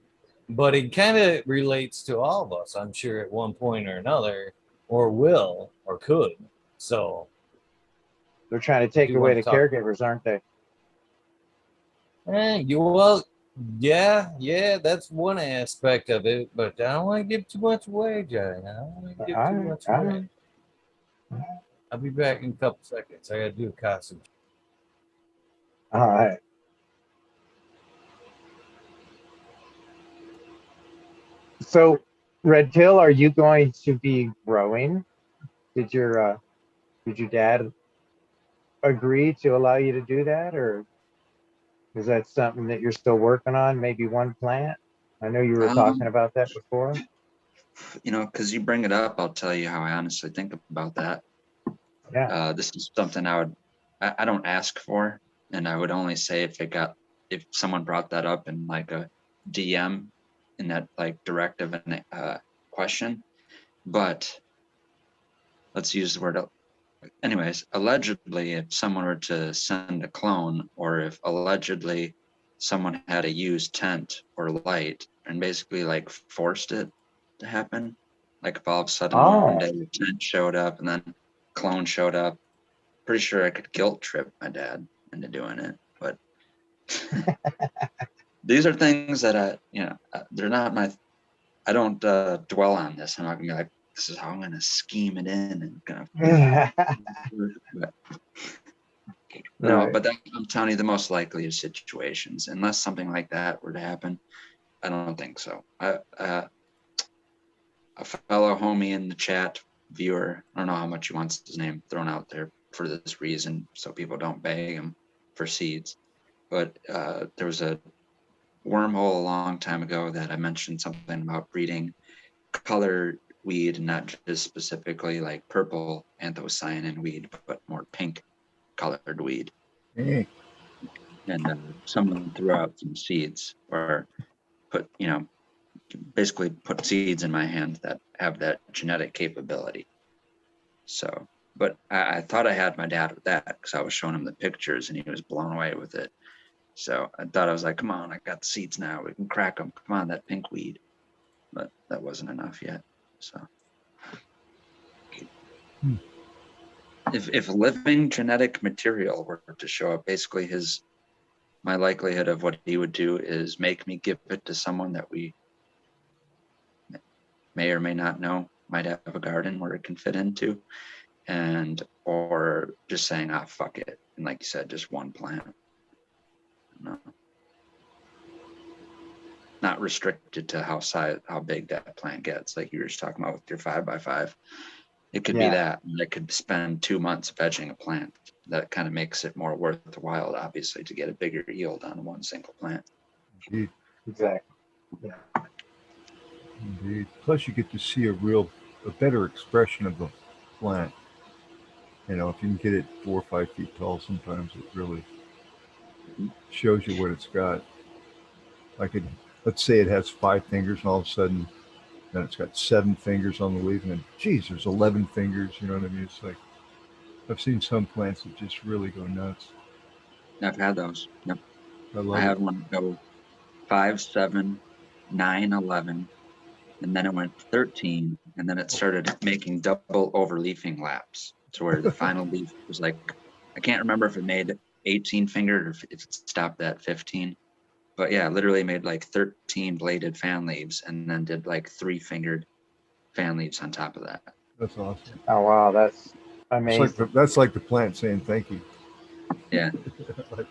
but it kind of relates to all of us, I'm sure, at one point or another, or will or could. So They're trying to take You away wanna the talk- caregivers, aren't they? yeah, that's one aspect of it, but I don't want to give too much away, Johnny. I don't want to give too much All away. I'll be back in a couple seconds. I got to do a costume. All right. So, Red Pill, are you going to be growing? Did your dad agree to allow you to do that, or is that something that you're still working on? Maybe one plant? I know you were talking about that before. You know, because you bring it up, I'll tell you how I honestly think about that. Yeah. This is something I don't ask for, and I would only say if someone brought that up in like a DM in that like directive and question. But let's use the word. Anyways, allegedly, if someone were to send a clone, or if allegedly someone had a used tent or light and basically like forced it to happen, like if all of a sudden one day your tent showed up and then clone showed up, pretty sure I could guilt trip my dad into doing it. But these are things that they're not I don't dwell on this. I'm not gonna be like, this is how I'm gonna scheme it in and gonna. No, Right. but I'm telling you, the most likely of situations, unless something like that were to happen, I don't think so. A fellow homie in the chat, viewer, I don't know how much he wants his name thrown out there for this reason, so people don't beg him for seeds. But there was a wormhole a long time ago that I mentioned something about breeding color weed, not just specifically like purple anthocyanin weed, but more pink colored weed. Hey, And someone threw out some seeds, or basically put seeds in my hand that have that genetic capability. So, but I thought I had my dad with that because I was showing him the pictures and he was blown away with it. So I thought, I was like, come on, I got the seeds now. We can crack them. Come on, that pink weed. But that wasn't enough yet. So if living genetic material were to show up, basically my likelihood of what he would do is make me give it to someone that we may or may not know might have a garden where it can fit into, or just saying, fuck it, and like you said, just one plant. No. not restricted to how big that plant gets. Like you were just talking about with your 5x5. It could be Yeah. that. And I could spend 2 months vegging a plant. That kind of makes it more worthwhile, obviously, to get a bigger yield on one single plant. Indeed. Exactly. Indeed. Plus, you get to see a better expression of the plant. You know, if you can get it 4 or 5 feet tall, sometimes it really shows you what it's got. Like let's say it has 5 fingers, and all of a sudden, then it's got 7 fingers on the leaf, and then, geez, there's 11 fingers. You know what I mean? It's like I've seen some plants that just really go nuts. I've had those. Yep. I I love had it. one go 5, 7, 9, 11, and then it went 13, and then it started making double overleafing laps to where the final leaf was like, I can't remember if it made 18 fingered or if it stopped at 15. But yeah, literally made like 13 bladed fan leaves and then did like 3 fingered fan leaves on top of that. That's awesome. Oh wow, that's It's amazing. that's like the plant saying thank you. Yeah. Like,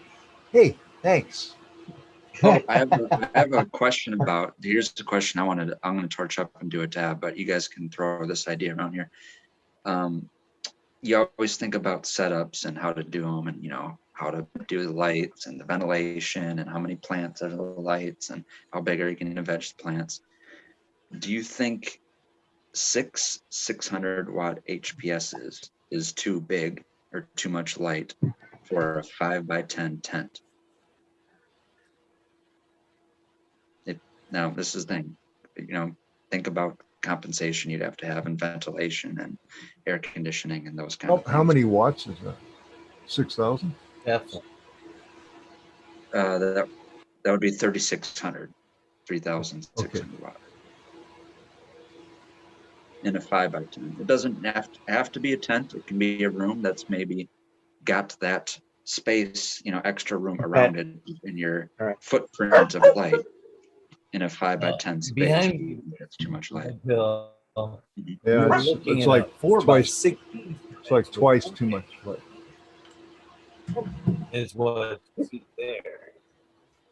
hey, thanks. Oh, I have a question about, here's the question I'm going to torch up and do a tab, but you guys can throw this idea around here. You always think about setups and how to do them, and, you know, how to do the lights and the ventilation and how many plants are the lights and how big are you going to veg the plants. Do you think 600 watt HPS is too big or too much light for a 5x10 tent? Now, this is the thing, you know, think about compensation you'd have to have in ventilation and air conditioning and those kind of things. How many watts is that? 6,000? Definitely. That would be 3,600, 3,600 Okay. watt. In a 5x10. It doesn't have to be a tent. It can be a room that's maybe got that space, you know, extra room around it in your footprint of light. In a 5x10 space, Behind you, that's too much light. Bill, Yeah, you're it's looking at like a 4 by twice. 6 It's like twice too much light. is what's there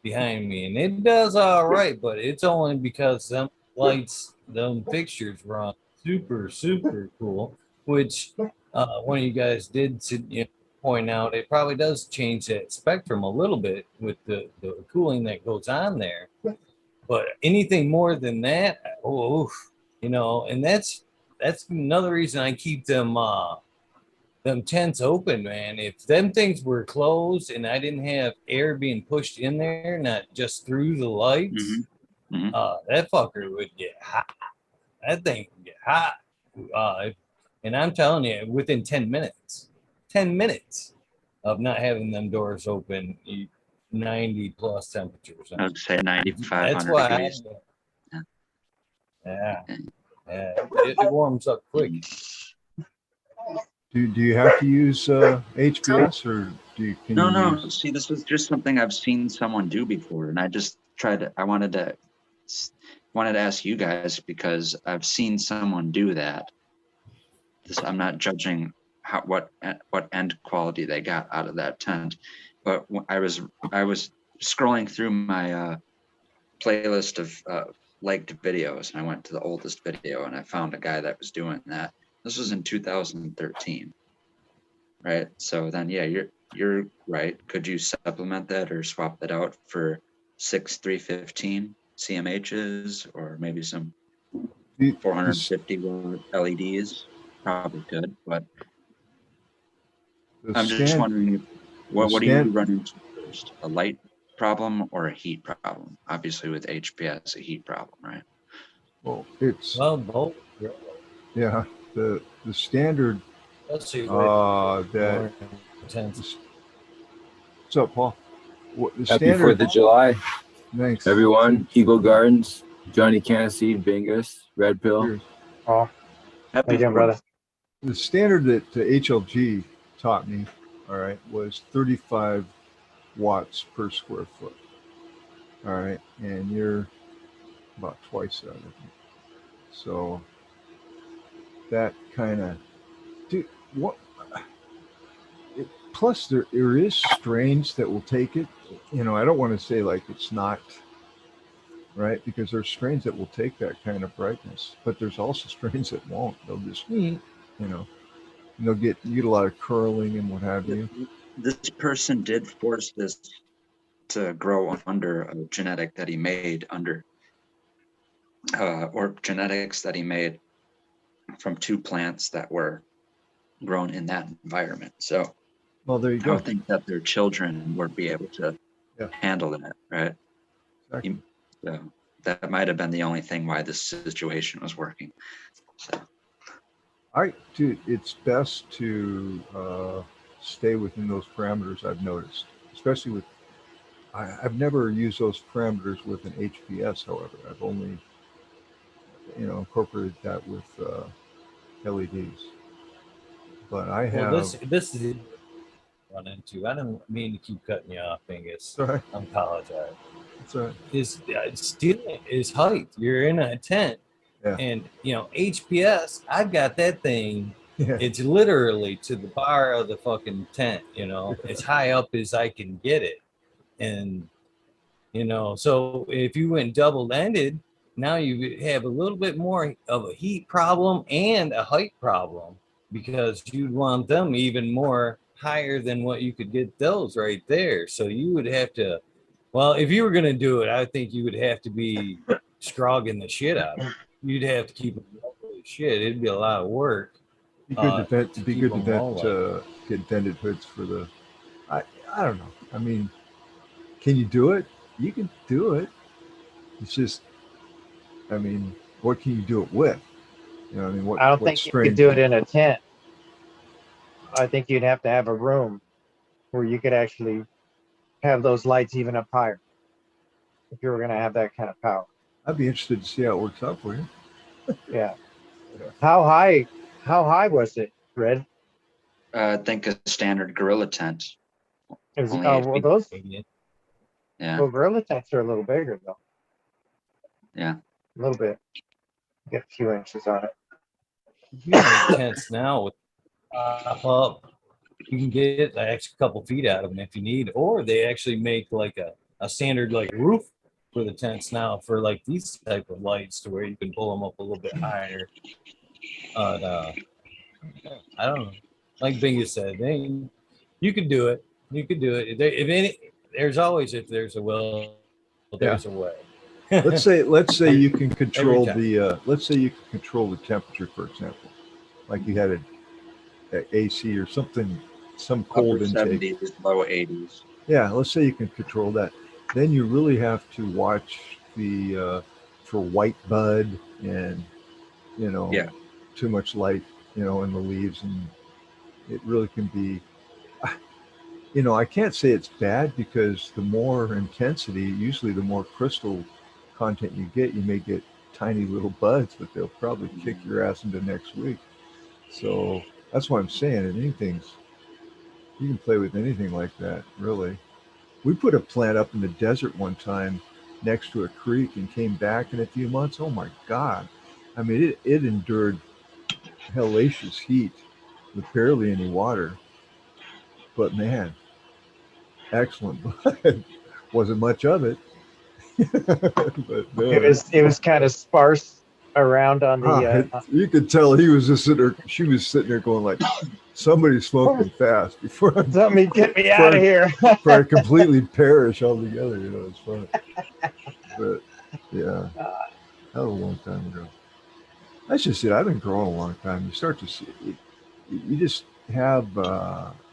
behind me, and it does all right, but it's only because them lights, them fixtures run super cool, which one of you guys did point out. It probably does change that spectrum a little bit with the cooling that goes on there, but anything more than that, you know, and that's another reason I keep them tents open, man. If them things were closed and I didn't have air being pushed in there, not just through the lights, that fucker would get hot. That thing would get hot. And I'm telling you, within 10 minutes of not having them doors open, 90 plus temperatures. I would say 9,500 That's why degrees. yeah, it warms up quick. Do you have to use HPS, or can you No. use? See, this was just something I've seen someone do before, and I just I wanted to ask you guys because I've seen someone do that. I'm not judging what end quality they got out of that tent, but I was scrolling through my playlist of liked videos, and I went to the oldest video, and I found a guy that was doing that. This was in 2013, right? So then, yeah, you're right. Could you supplement that or swap that out for 6,315 CMHs or maybe some 450 watt LEDs? Probably could, but I'm just wondering, what do you run into first? A light problem or a heat problem? Obviously, with HPS, a heat problem, right? Well, it's both. Yeah, the standard Let's see. that. What's up, Paul? The Happy 4th of July. Thanks, everyone. Eagle Gardens, Johnny Canseed, Bingus, Red Pill. Cheers. Oh, how you doing, brother? The standard that HLG taught me, all right, was 35 watts per square foot. All right, and you're about twice that, I think. So that kind of, dude, what? Plus, there is strains that will take it. You know, I don't want to say like it's not right? Because there's strains that will take that kind of brightness, but there's also strains that won't. They'll just, you know, you get a lot of curling and what have you. This person did force this to grow under a genetic that he made under, or genetics that he made from two plants that were grown in that environment. So Well, there you I go. would think that their children would be able to Yeah. handle that, right? Exactly. So that might have been the only thing why this situation was working. So Dude, it's best to stay within those parameters. I've noticed, especially with. I've never used those parameters with an HPS. However, I've only, incorporated that with LEDs. But I Well, have. this is run into. I don't mean to keep cutting you off, Bingus. Sorry. I apologize. It's all right. Is stealing is height. You're in a tent, Yeah. and HPS. I've got that thing. Yeah. It's literally to the bar of the fucking tent. As high up as I can get it, and so if you went double-ended, now you have a little bit more of a heat problem and a height problem, because you'd want them even more higher than what you could get those right there. So you would have to, well, if you were going to do it, I think you would have to be scrogging the shit out of it. You'd have to keep it low as shit. It'd be a lot of work. Be good to vent. to Be keep good to them low vent. Get vented hoods for the. I don't know. I mean, can you do it? You can do it. It's just, I mean, what can you do it with? I mean, I don't what think you strain? could do it in a tent. I think you'd have to have a room where you could actually have those lights even up higher if you were going to have that kind of power. I'd be interested to see how it works out for you. Yeah. How high was it, Red? I think a standard gorilla tent. Only 8 feet. Those Yeah. gorilla tents are a little bigger though. Yeah. A little bit. Get a few inches on it. You can make tents now with pop up. You can get an extra couple feet out of them if you need, or they actually make like a standard like roof for the tents now for like these type of lights, to where you can pull them up a little bit higher. I don't know. Like Bingus said, you could do it. You could do it. There's always, if there's a will, there's a way. let's say you can control time. let's say you can control the temperature, for example, like you had a AC or something, some cold Upper intake. 70s, low 80s. Yeah, let's say you can control that. Then you really have to watch for white bud and Yeah. too much light in the leaves, and it really can be. I can't say it's bad, because the more intensity, usually the more crystal content you may get tiny little buds, but they'll probably kick your ass into next week. So that's what I'm saying. And you can play with anything like that, really. We put a plant up in the desert one time next to a creek and came back in a few months. Oh my God. I mean, it endured hellacious heat with barely any water. But man, excellent bud. Wasn't much of it. But man, It was kind of sparse around on the. you could tell he was just sitting there. She was sitting there going like, "Somebody's smoking fast before Somebody get me out of here." before I completely perish altogether." It's fun. But yeah, that was a long time ago. That's just it. I've been growing a long time. You start to see it. You just have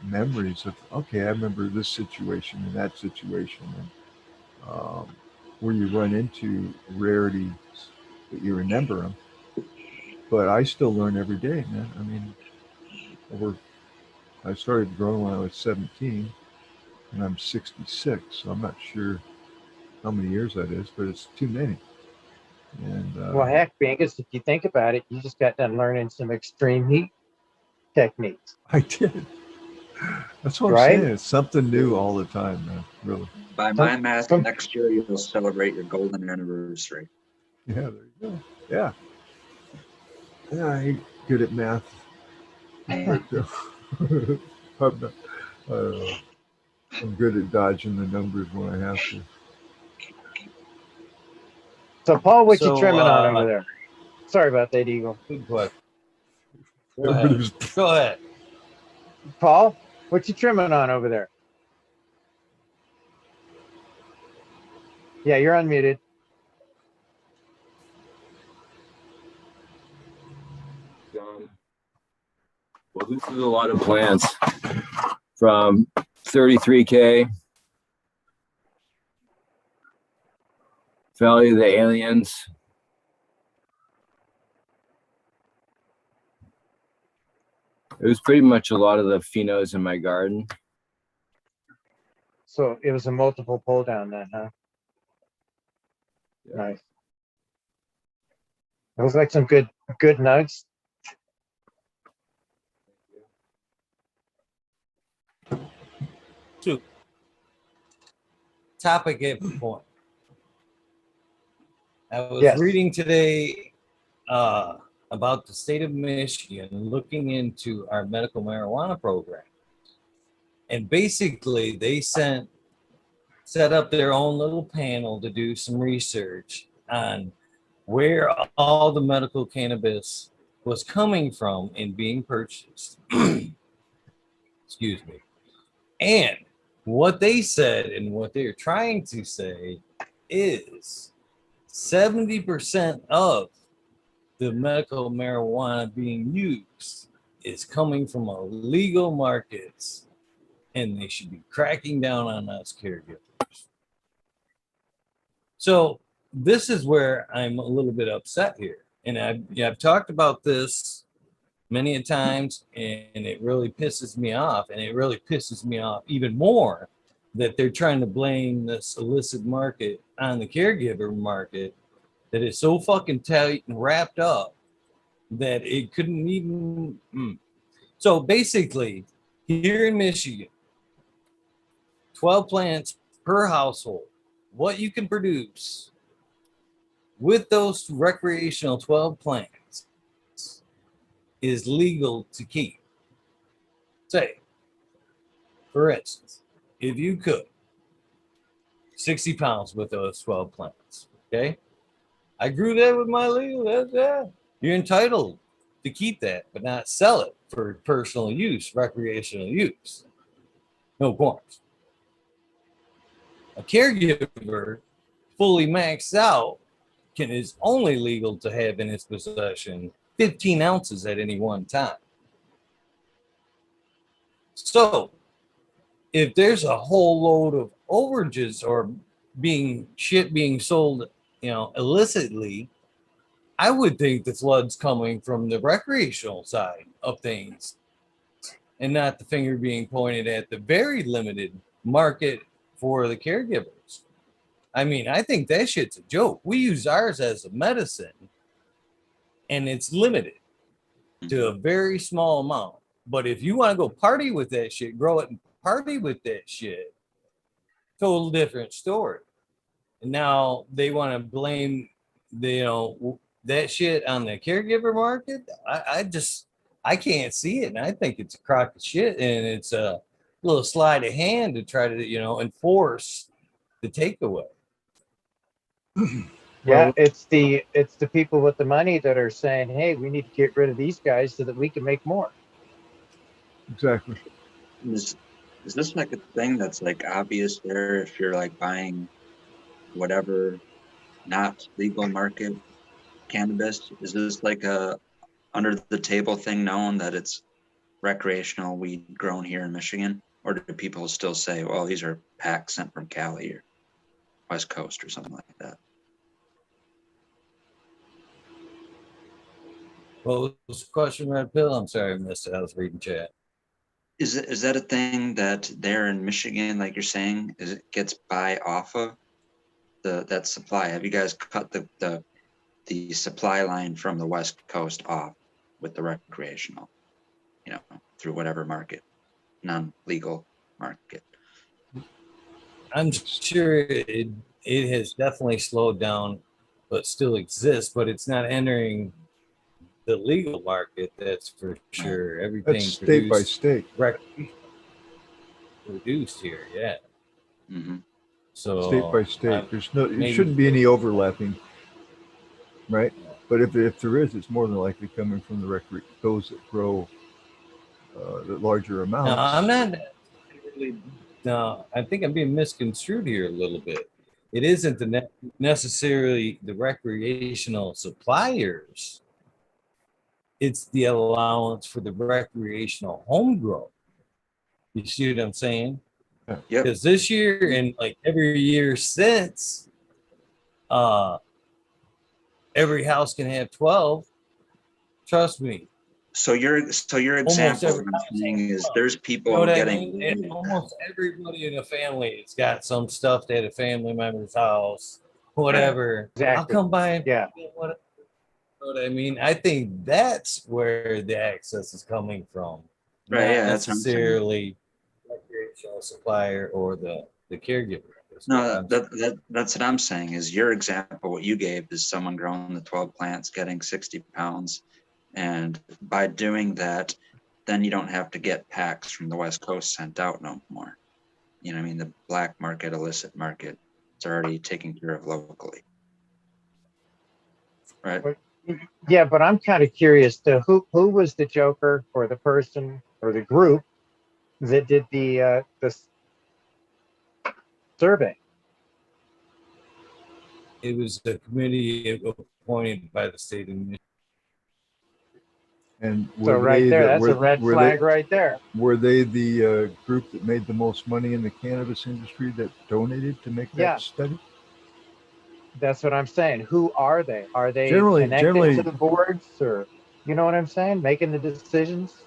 memories of, okay, I remember this situation and that situation, and where you run into rarities that you remember them. But I still learn every day, man. I mean, I started growing when I was 17, and I'm 66, so I'm not sure how many years that is, but it's too many. And Well, heck, Bingus, if you think about it, you just got done learning some extreme heat techniques. I did. That's what I'm saying. It's something new all the time, man. Really. By my math, next year you'll celebrate your golden anniversary. Yeah, there you go. Yeah. Yeah, I ain't good at math. I'm not, I'm good at dodging the numbers when I have to. So Paul, what you So, trimming on over there? Sorry about that, Eagle. good question. Go Everybody ahead. was Go ahead. Paul, what you trimming on over there? Yeah, you're unmuted. Well, this is a lot of plants from 33K, Valley of the Aliens. It was pretty much a lot of the phenos in my garden. So it was a multiple pull down then, huh? Yeah. Nice. It looks like some good nugs. Two. Topic at point. I was Yes. reading today about the state of Michigan looking into our medical marijuana program. And basically, they set up their own little panel to do some research on where all the medical cannabis was coming from and being purchased. Excuse me. And what they said and what they're trying to say is 70% of the medical marijuana being used is coming from illegal markets, and they should be cracking down on us caregivers. So this is where I'm a little bit upset here, and I've talked about this many a times, and it really pisses me off, and it really pisses me off even more that they're trying to blame this illicit market on the caregiver market that is so fucking tight and wrapped up that it couldn't even. So basically, here in Michigan, 12 plants per household, what you can produce with those recreational 12 plants is legal to keep. Say, for instance, if you could, 60 pounds with those 12 plants, okay? I grew that with my legal, yeah. You're entitled to keep that, but not sell it for personal use, recreational use. No qualms. A caregiver fully maxed out is only legal to have in his possession 15 ounces at any one time. So if there's a whole load of overages or being sold, illicitly, I would think the flood's coming from the recreational side of things and not the finger being pointed at the very limited market for the caregivers. I mean, I think that shit's a joke. We use ours as a medicine and it's limited to a very small amount. But if you want to go party with that shit, grow it and party with that shit, total different story. And now they want to blame that shit on the caregiver market. I can't see it, and I think it's a crock of shit, and it's a little sleight of hand to try to enforce the takeaway. Yeah, Well- it's the people with the money that are saying, "Hey, we need to get rid of these guys so that we can make more." exactly. Is this like a thing that's like obvious there if you're like buying whatever not legal market cannabis? Is this like a under the table thing known that it's recreational weed grown here in Michigan? Or do people still say, well, these are packs sent from Cali or West Coast or something like that? What was the question, Red Pill? I'm sorry, I missed it. I was reading chat. Is that a thing that there in Michigan, like you're saying, is it gets buy off of that supply? Have you guys cut the supply line from the West Coast off with the recreational, through whatever market, non-legal market? I'm sure it has definitely slowed down, but still exists. But it's not entering the legal market. That's for sure. Everything That's state by state. Produced here, yeah. Mm-hmm. So State by state. There's no. It maybe- shouldn't be any overlapping. right? But if there is, it's more than likely coming from those that grow the larger No, amounts. I'm not really. No, I think I'm being misconstrued here a little bit. It isn't necessarily the recreational suppliers. It's the allowance for the recreational home grow. You see what I'm saying? Yep. Because this year and like every year since, uh, every house can have 12. Trust me. So your example, every what I'm saying is there's You people know what I getting mean? And almost everybody in a family has got some stuff at a family member's house, whatever. I'll Exactly. come by and Yeah. whatever. You know what I mean? I think that's where the access is coming from, Right, not yeah, that's what I'm saying. necessarily recreational supplier or the caregiver. No, that's what I'm saying is your example, what you gave is someone growing the 12 plants getting 60 pounds. And by doing that, then you don't have to get packs from the West Coast sent out no more. You know what I mean? The black market, illicit market, it's already taken care of locally. Right? Yeah, but I'm kind of curious to who was the joker or the person or the group that did the survey? It was a committee appointed by the state of Michigan. And So right there, that's a red flag right there. Were they the group that made the most money in the cannabis industry that donated to make that study? That's what I'm saying. Who are they? Are they Generally, connected to the boards, or you know what I'm saying? Making the decisions,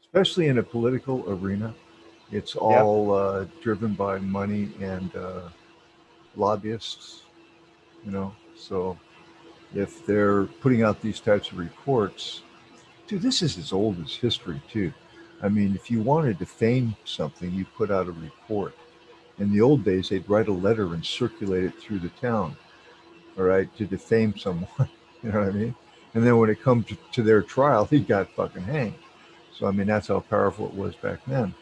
especially in a political arena, it's all driven by money and lobbyists. You know, so if they're putting out these types of reports, dude, this is as old as history too. I mean, if you wanted to defame something, you put out a report. In the old days, they'd write a letter and circulate it through the town, all right, to defame someone. You know what I mean? And then when it comes to their trial, he got fucking hanged. So, I mean, that's how powerful it was back then.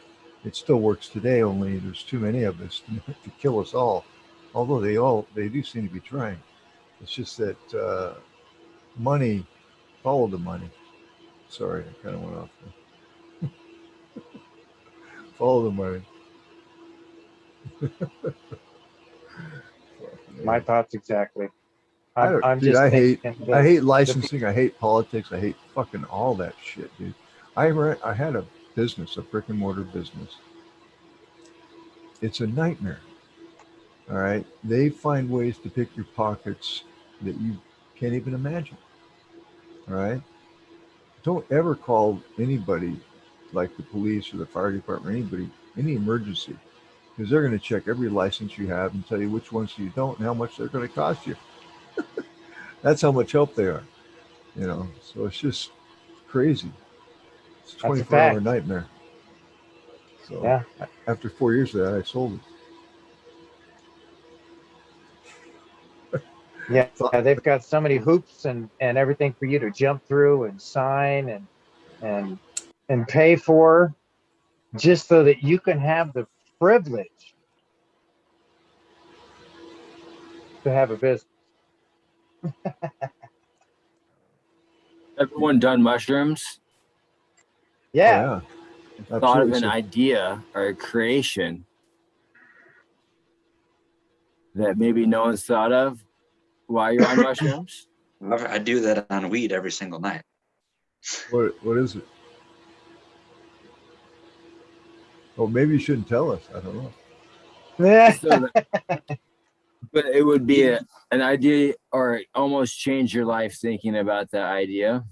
It still works today, only there's too many of us to kill us all. Although they do seem to be trying. It's just that money, follow the money. Sorry, I kind of went off there. Follow the money. my thoughts exactly. I hate licensing. I hate politics. I hate fucking all that shit, dude. I had a business, a brick and mortar business. It's a nightmare. All right. They find ways to pick your pockets that you can't even imagine. All right. Don't ever call anybody like the police or the fire department, anybody, any emergency, because they're going to check every license you have and tell you which ones you don't and how much they're going to cost you. That's how much help they are, you know. So it's just crazy. It's a 24-hour nightmare. So after 4 years of that, I sold it. Yeah, they've got so many hoops and everything for you to jump through and sign and pay for, just so that you can have the privilege to have a business. Everyone done mushrooms? Yeah. Thought of an idea or a creation that maybe no one's thought of while you're on mushrooms? I do that on weed every single night. What is it? Well, maybe you shouldn't tell us. I don't know. But it would be an idea, or almost change your life thinking about that idea.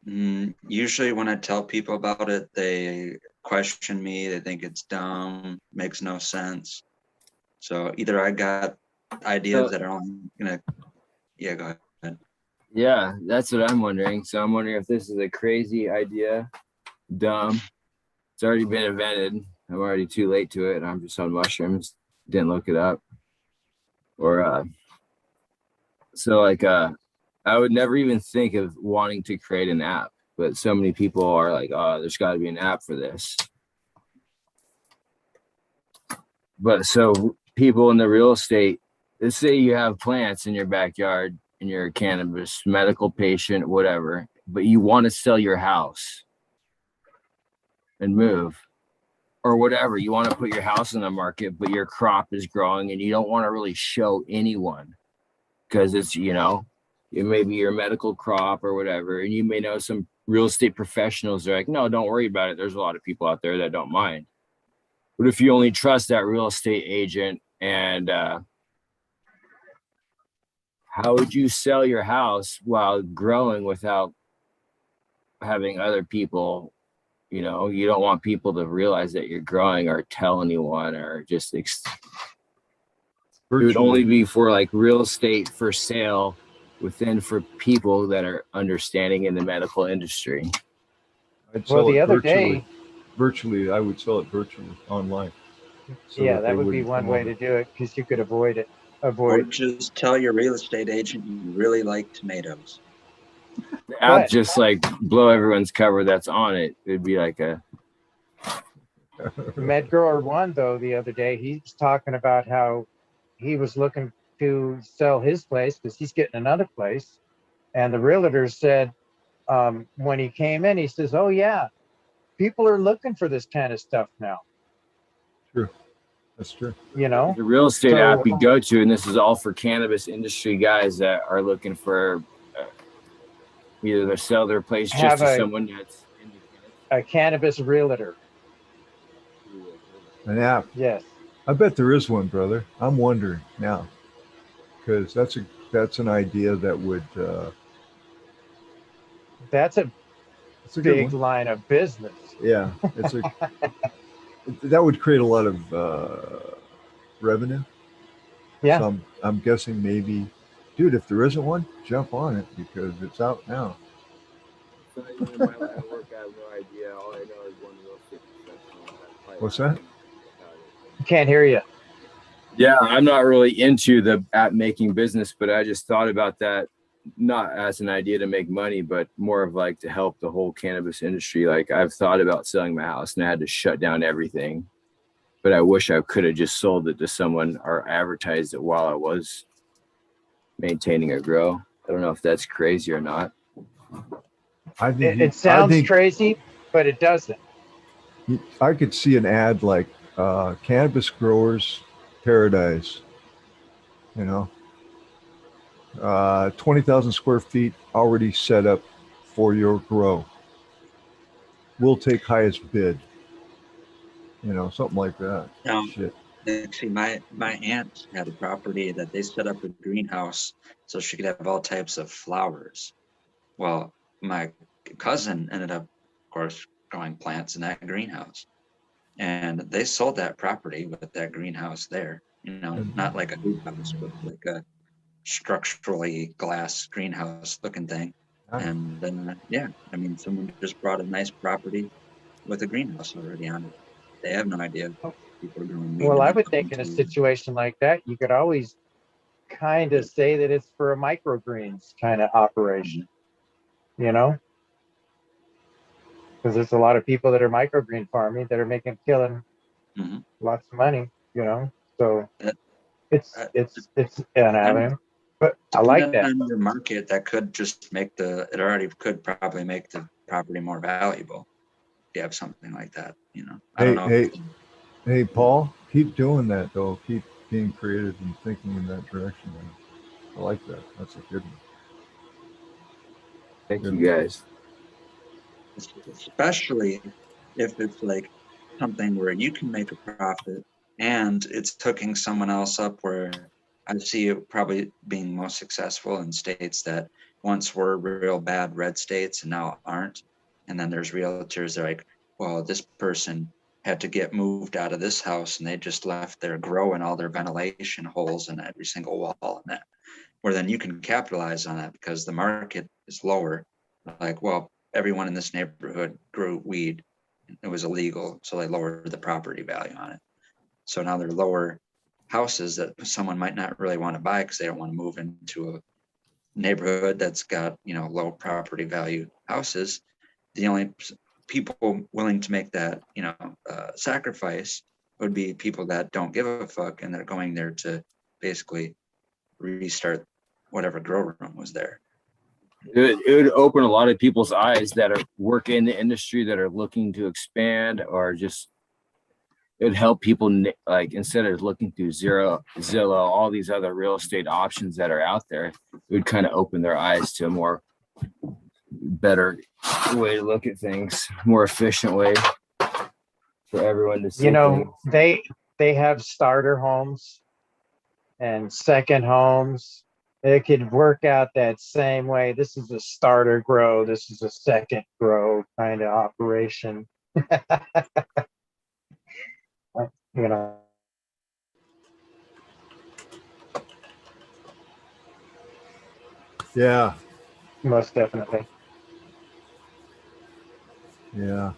Usually when I tell people about it, they question me. They think it's dumb, makes no sense. So either I got ideas that are only gonna, go ahead. Yeah, that's what I'm wondering. So I'm wondering if this is a crazy idea, dumb. It's already been invented. I'm already too late to it. I'm just on mushrooms. Didn't look it up. Or so like I would never even think of wanting to create an app, but so many people are like, oh, there's got to be an app for this. But so people in the real estate, let's say you have plants in your backyard and and you're a cannabis medical patient, whatever, but you want to sell your house and move or whatever. You want to put your house in the market, but your crop is growing and you don't want to really show anyone because it's, you know, it may be your medical crop or whatever. And you may know some real estate professionals are like, no, don't worry about it. There's a lot of people out there that don't mind. But if you only trust that real estate agent and how would you sell your house while growing without having other people, you know, you don't want people to realize that you're growing or tell anyone or just it would only be for like real estate for sale within for people that are understanding in the medical industry. I'd Well, sell the it other virtually. day, Virtually, I would sell it virtually online. So yeah, they that would be wouldn't one come way over. to do it because you could avoid it. Or Avoid, just tell your real estate agent you really like tomatoes. I'll but just like blow everyone's cover that's on it. It'd be like a Med Grower One though the other day, he was talking about how he was looking to sell his place because he's getting another place, and the realtor said when he came in, he says, "Oh yeah, people are looking for this kind of stuff now." True. That's true. You know, the real estate So- app you go to, and this is all for cannabis industry guys that are looking for either to sell their place just Have to a- someone that's into a cannabis realtor. An app. Yes, I bet there is one, brother. I'm wondering now, because that's an idea that would that's a it's a good big one. line of business. Yeah, it's a that would create a lot of revenue. Yeah. So I'm guessing maybe, dude, if there isn't one, jump on it because it's out now. So in my line of work, I have no idea. All I know is one real estate professional. What's that? Can't hear you. Yeah, I'm not really into the app making business, but I just thought about that not as an idea to make money, but more of like to help the whole cannabis industry. Like I've thought about selling my house and I had to shut down everything, but I wish I could have just sold it to someone or advertised it while I was maintaining a grow. I don't know if that's crazy or not. I think It sounds crazy, but it doesn't. I could see an ad like cannabis growers paradise. You know, 20,000 square feet already set up for your grow. We'll take highest bid. You know, something like that. Now, Shit. actually, my aunt had a property that they set up a greenhouse so she could have all types of flowers. Well, my cousin ended up, of course, growing plants in that greenhouse, and they sold that property with that greenhouse there. You know, not like a greenhouse, but like a structurally glass greenhouse looking thing. And then, yeah, I mean, someone just brought a nice property with a greenhouse already on it. They have no idea people are growing weed. Well, and I they're would coming think in a to- situation like that, you could always kind of say that it's for a microgreens kind of operation, you know? Because there's a lot of people that are microgreen farming that are making killing Mhm. lots of money, you know? So That- it's an avenue. But I like that. On your market, that could just make it already could probably make the property more valuable. If you have something like that, you know. I don't know. Hey, Paul, keep doing that though. Keep being creative and thinking in that direction. Man. I like that. That's a good one. Thank you guys. Especially if it's like something where you can make a profit and it's hooking someone else up, where I see it probably being most successful in states that once were real bad red states and now aren't. And then there's realtors that are like, well, this person had to get moved out of this house and they just left their grow and all their ventilation holes in every single wall and that, where then you can capitalize on that because the market is lower. Like, well, everyone in this neighborhood grew weed. It was illegal, so they lowered the property value on it. So now they're lower houses that someone might not really want to buy because they don't want to move into a neighborhood that's got, you know, low property value houses. The only people willing to make that, you know, sacrifice would be people that don't give a fuck and they're going there to basically restart whatever grow room was there. It would open a lot of people's eyes that are work in the industry that are looking to expand, or just it'd help people like instead of looking through Zillow, all these other real estate options that are out there, it would kind of open their eyes to a more better way to look at things, more efficient way for everyone to see. You know, they have starter homes and second homes. It could work out that same way. This is a starter grow. This is a second grow kind of operation. You know. Yeah. Most definitely. Yeah.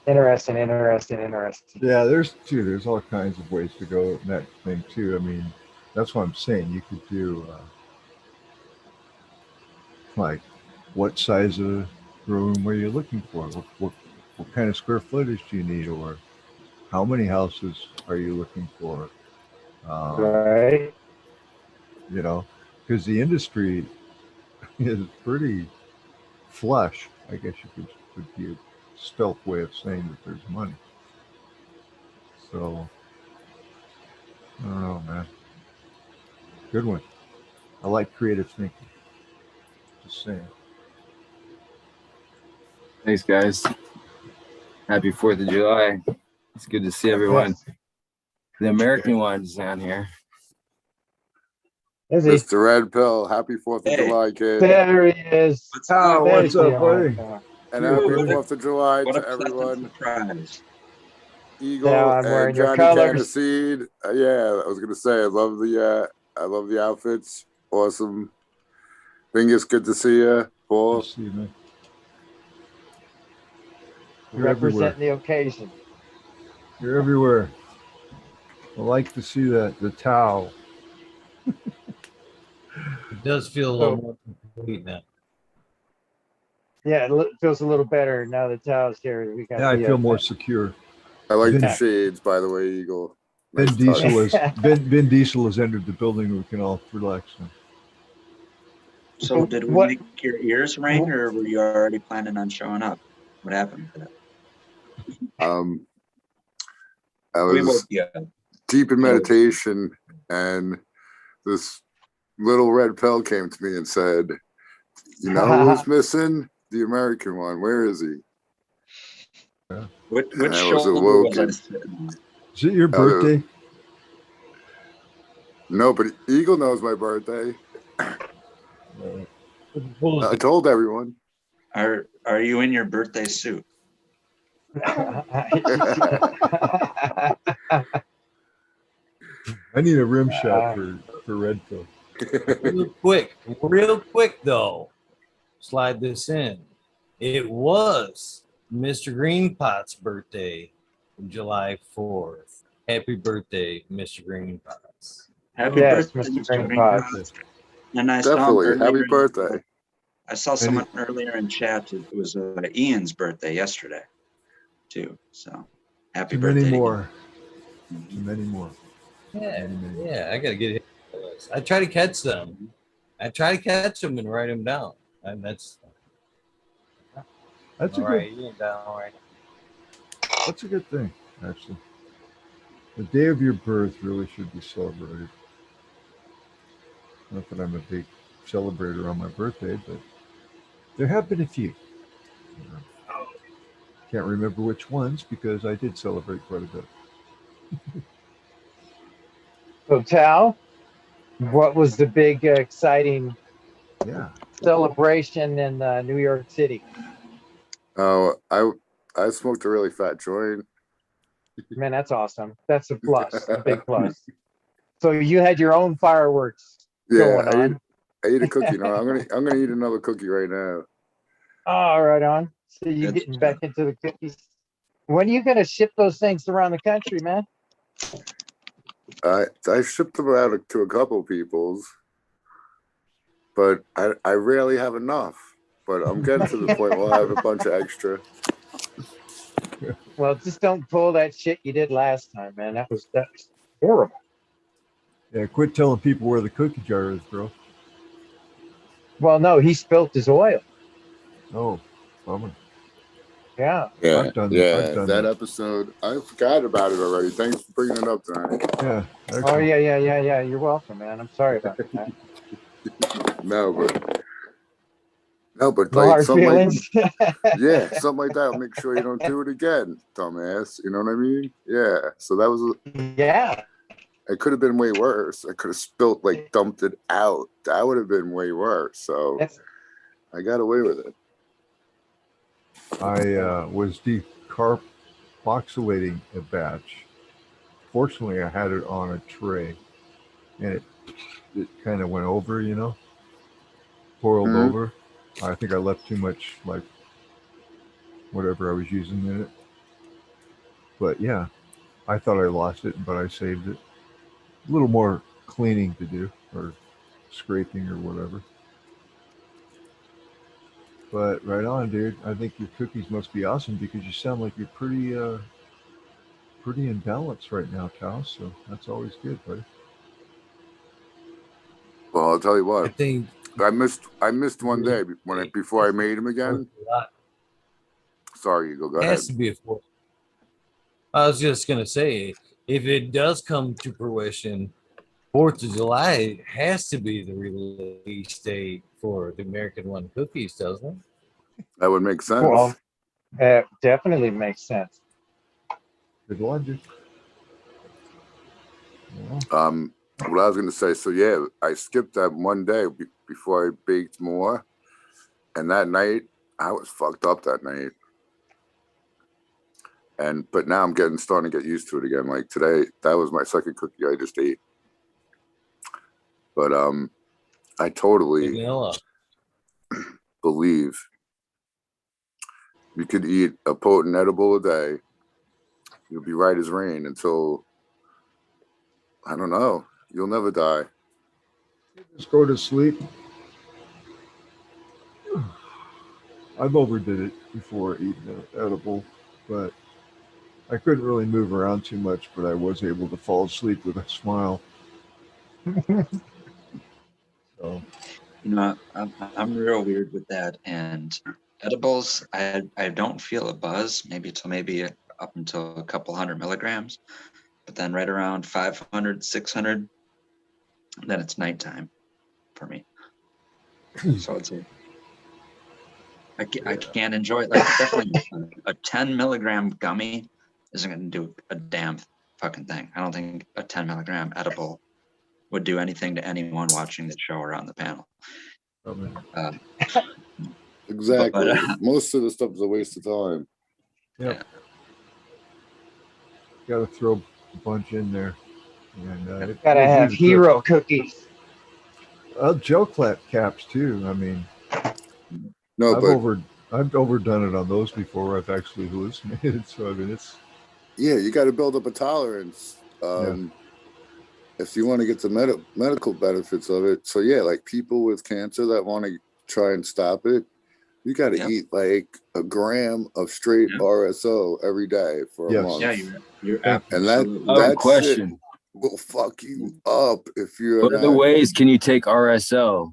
Interesting. Yeah, there's all kinds of ways to go in that thing too. I mean, that's what I'm saying. You could do like what size of room are you looking for? What kind of square footage do you need, or how many houses are you looking for? Right. You know, because the industry is pretty flush. I guess you could be a stealth way of saying that there's money. So, I don't know, man. Good one. I like creative thinking. Just saying. Thanks, guys. Happy 4th of July. It's good to see everyone. Yes. The American one's down here. Is he? Mr. Red Pill, happy 4th of Hey. July, kid. There he is. Oh, what's up, buddy? And happy What a- 4th of July What a to pleasant everyone. surprise. Eagle Now I'm wearing and your Johnny colors. Tennessee. Yeah, I was gonna say I love the outfits. Awesome. Bingus, good to see you. Paul. Good to see you, man. You're everywhere. Representing the occasion. You're everywhere. I like to see the towel. It does feel a little more complete now. Yeah, it feels a little better now the towel's here. We got Yeah, I the, feel more secure. I like the Yeah. shades, by the way, Eagle. Vin Nice Diesel touch. has Vin Diesel has entered the building. We can all relax now. So did we What- make your ears ring, or were you already planning on showing up? What happened to that? I We woke was you up. deep in meditation, and this little red pill came to me and said, "You know who's missing? The American one. Where is he?" Which I was shoulder was I awoken. sitting on? Is it your birthday? No, but Eagle knows my birthday. Full I of- told everyone. Are you in your birthday suit? I need a rim shot for Red Pill. real quick though. Slide this in. It was Mr. Greenpot's birthday, July 4th. Happy birthday, Mr. Greenpots. Happy Yes, birthday, Mr. Mr. Greenpot. Greenpot. And I saw Definitely. earlier Happy in- birthday. I saw someone earlier in chat. It was Ian's birthday yesterday, too. So happy Too birthday. many to more. Ian. Too many more. Yeah, I gotta get it. I try to catch them. I try to catch them and write them down. And that's a all good. right. You ain't down all right. That's a good thing, actually. The day of your birth really should be celebrated. Not that I'm a big celebrator on my birthday, but there have been a few. Can't remember which ones because I did celebrate quite a bit. So, Tal, what was the big exciting Yeah. celebration in New York City? Oh, I smoked a really fat joint. Man, that's awesome. That's a plus, a big plus. So you had your own fireworks Yeah, going on. I ate a cookie. No, I'm gonna eat another cookie right now. Oh, right on. So you're Good getting back stuff. into the cookies. When are you gonna ship those things around the country, man? I shipped them out to a couple people's, but I rarely have enough. But I'm getting to the point where I have a bunch of extra. Well, just don't pull that shit you did last time, man. That was horrible. Yeah, quit telling people where the cookie jar is, bro. Well, no, he spilt his oil. Oh, bummer. Yeah. Yeah, I've done that that. episode. I forgot about it already. Thanks for bringing it up tonight. Yeah. Oh, Excellent. yeah. You're welcome, man. I'm sorry about that. No, but No like hard something like feelings. yeah, something like that. I'll make sure you don't do it again, dumbass. You know what I mean? Yeah. So that was. Yeah. It could have been way worse. I could have spilt, like, dumped it out. That would have been way worse. So That's, I got away with it. I was decarboxylating a batch. Fortunately, I had it on a tray, and it kind of went over, boiled Mhm. over. I think I left too much, like, whatever I was using in it. But yeah, I thought I lost it, but I saved it. A little more cleaning to do, or scraping, or whatever. But right on, dude. I think your cookies must be awesome because you sound like you're pretty in balance right now, Cal. So that's always good, buddy. Well, I'll tell you I what. think I missed one day before I made him again. Sorry, Eagle. Go ahead. has to be a fourth. I was just gonna say, if it does come to fruition, 4th of July has to be the release date for the American One cookies, doesn't it? That would make sense. well, that definitely makes sense. Good logic. Yeah. What I was gonna say. So yeah, I skipped that one day before I baked more, and that night I was fucked up that night. But now I'm starting to get used to it again. Like today, that was my second cookie I just ate. But I totally Vanilla. believe you could eat a potent edible a day. You'll be right as rain until, I don't know, you'll never die. Just go to sleep. I've overdid it before eating an edible, but I couldn't really move around too much, but I was able to fall asleep with a smile. So, I'm real weird with that. And edibles, I don't feel a buzz maybe up until a couple 100 milligrams, but then right around 500, 600, then it's nighttime for me. So I can't enjoy it. Like definitely a 10 milligram gummy isn't going to do a damn fucking thing. I don't think a 10 milligram edible would do anything to anyone watching the show or on the panel. Exactly. Most of the stuff is a waste of time. yep. Got to throw a bunch in there. And Gotta have hero cookies. Gel caps too. I mean, No, I've overdone it on those before. I've actually hallucinated. So I mean, it's you got to build up a tolerance. If you want to get the medical benefits of it. So yeah, like people with cancer that want to try and stop it, you got to eat like a gram of straight RSO every day for a month. Yeah, you're and that question will fuck you up if you're what other ways can you take RSO?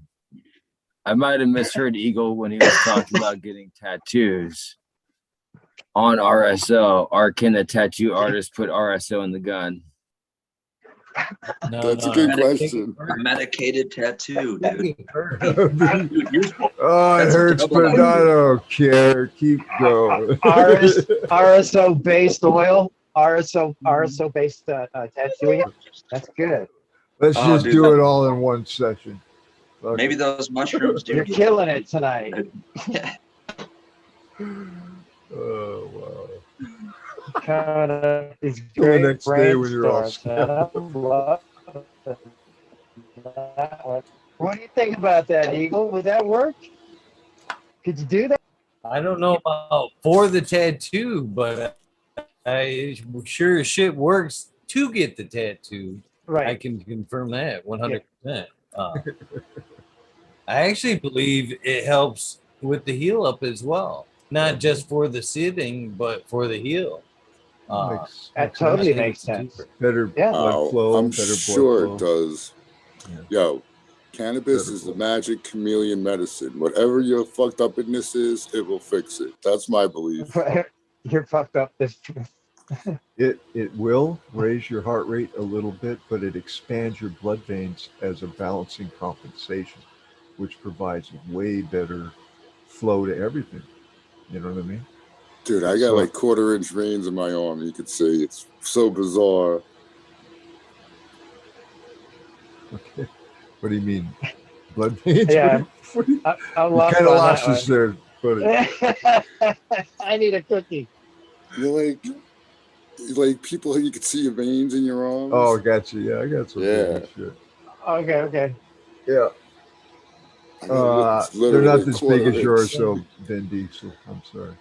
I might have misheard Eagle when he was talking about getting tattoos on RSO, or can the tattoo artist put RSO in the gun? No, That's a good question. A medicated tattoo, dude. Oh, it hurts, but I don't care. Keep going. RSO based oil, RSO based tattooing. That's good. Let's just do it all in one session. Maybe those mushrooms do. You're killing it tonight. Oh wow. Kind of these The great next day when you're all brainstorms, what do you think about that, Eagle? Would that work? Could you do that? I don't know about for the tattoo, but I sure as shit works to get the tattoo. Right. I can confirm that 100%. I actually believe it helps with the heal up as well. Not just for the sitting, but for the heal. That totally makes sense. Better Yeah. blood flow. I'm better sure blood it flow. does. Yeah. Yo, cannabis Better is the blood. magic chameleon medicine. Whatever your fucked upness is, it will fix it. That's my belief. You're fucked up. This. It will raise your heart rate a little bit, but it expands your blood veins as a balancing compensation, which provides way better flow to everything. You know what I mean? Dude, I got like 1/4-inch veins in my arm. You could see it's so bizarre. Okay. What do you mean? Blood veins? Yeah. What do you, I'm you lost kind of on lost that us there, buddy. I need a cookie. You're like people you could see your veins in your arms. Oh, gotcha. Yeah, I got some veins. Shit. Okay. Yeah. It's They're literally not as big as 1/4 yours, inch. so Vin Diesel. I'm sorry.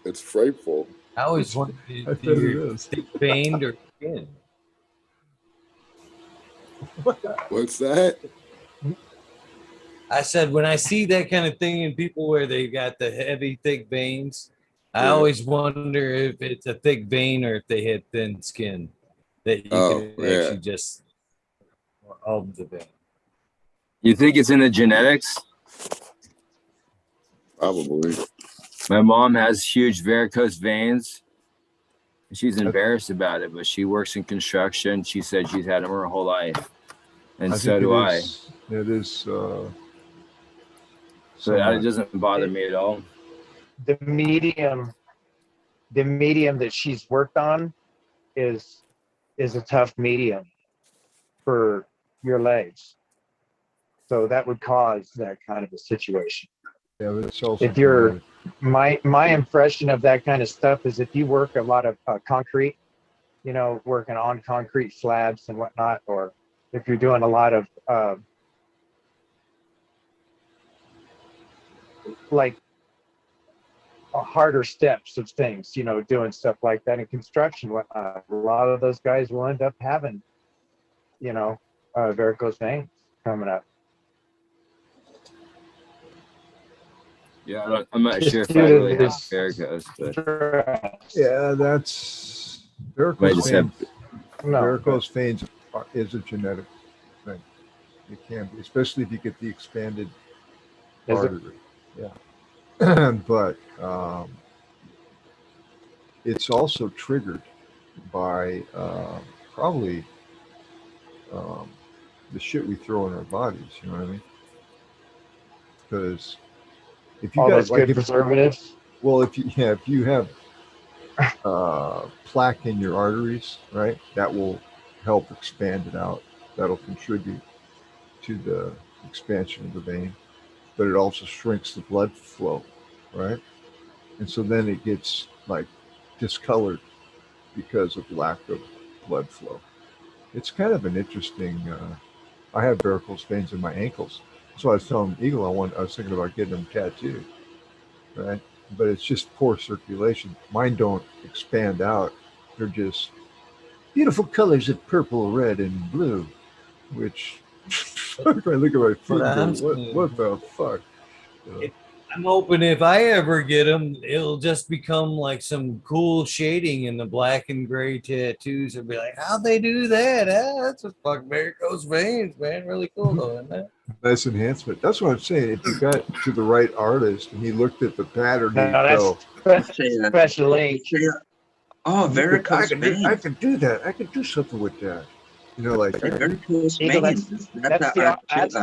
It's frightful. I always wondered I if bet it you're is. thick veined or skin. What's that? I said when I see that kind of thing in people where they got the heavy, thick veins, I Yeah. always wonder if it's a thick vein or if they had thin skin that you could actually just alter the vein. You think it's in the genetics? Probably. My mom has huge varicose veins. She's embarrassed about it, but she works in construction. She said she's had them her whole life. And so do I. It is. So it doesn't bother me at all. The medium that she's worked on is a tough medium for your legs. So that would cause that kind of a situation. Yeah, but it's also If you're my impression of that kind of stuff is if you work a lot of concrete, working on concrete slabs and whatnot, or if you're doing a lot of like harder steps of things, doing stuff like that in construction, whatnot, a lot of those guys will end up having, varicose veins coming up. Yeah, I'm not sure if I really have varicose, but yeah, that's varicose veins. Varicose veins is a genetic thing. It can be, especially if you get the expanded artery. Yeah, but it's also triggered by probably the shit we throw in our bodies. You know what I mean? Because if you all got those good preservatives. Well, if you have plaque in your arteries, right, that will help expand it out. That'll contribute to the expansion of the vein, but it also shrinks the blood flow, right? And so then it gets like discolored because of lack of blood flow. It's kind of an interesting. I have varicose veins in my ankles, so I was telling Eagle I was thinking about getting them tattooed, right? But it's just poor circulation. Mine don't expand out; they're just beautiful colors of purple, red, and blue. Which I look at my feet and go, what the fuck? I'm hoping if I ever get them, it'll just become like some cool shading in the black and gray tattoos. I'll be like, how'd they do that? That's a fucking varicose veins, man. Really cool though, isn't it? Nice enhancement. That's what I'm saying. If you got to the right artist and he looked at the pattern, he'd go, especially. Oh, varicose veins. I could do that. I could do something with that. Like varicose veins. That's the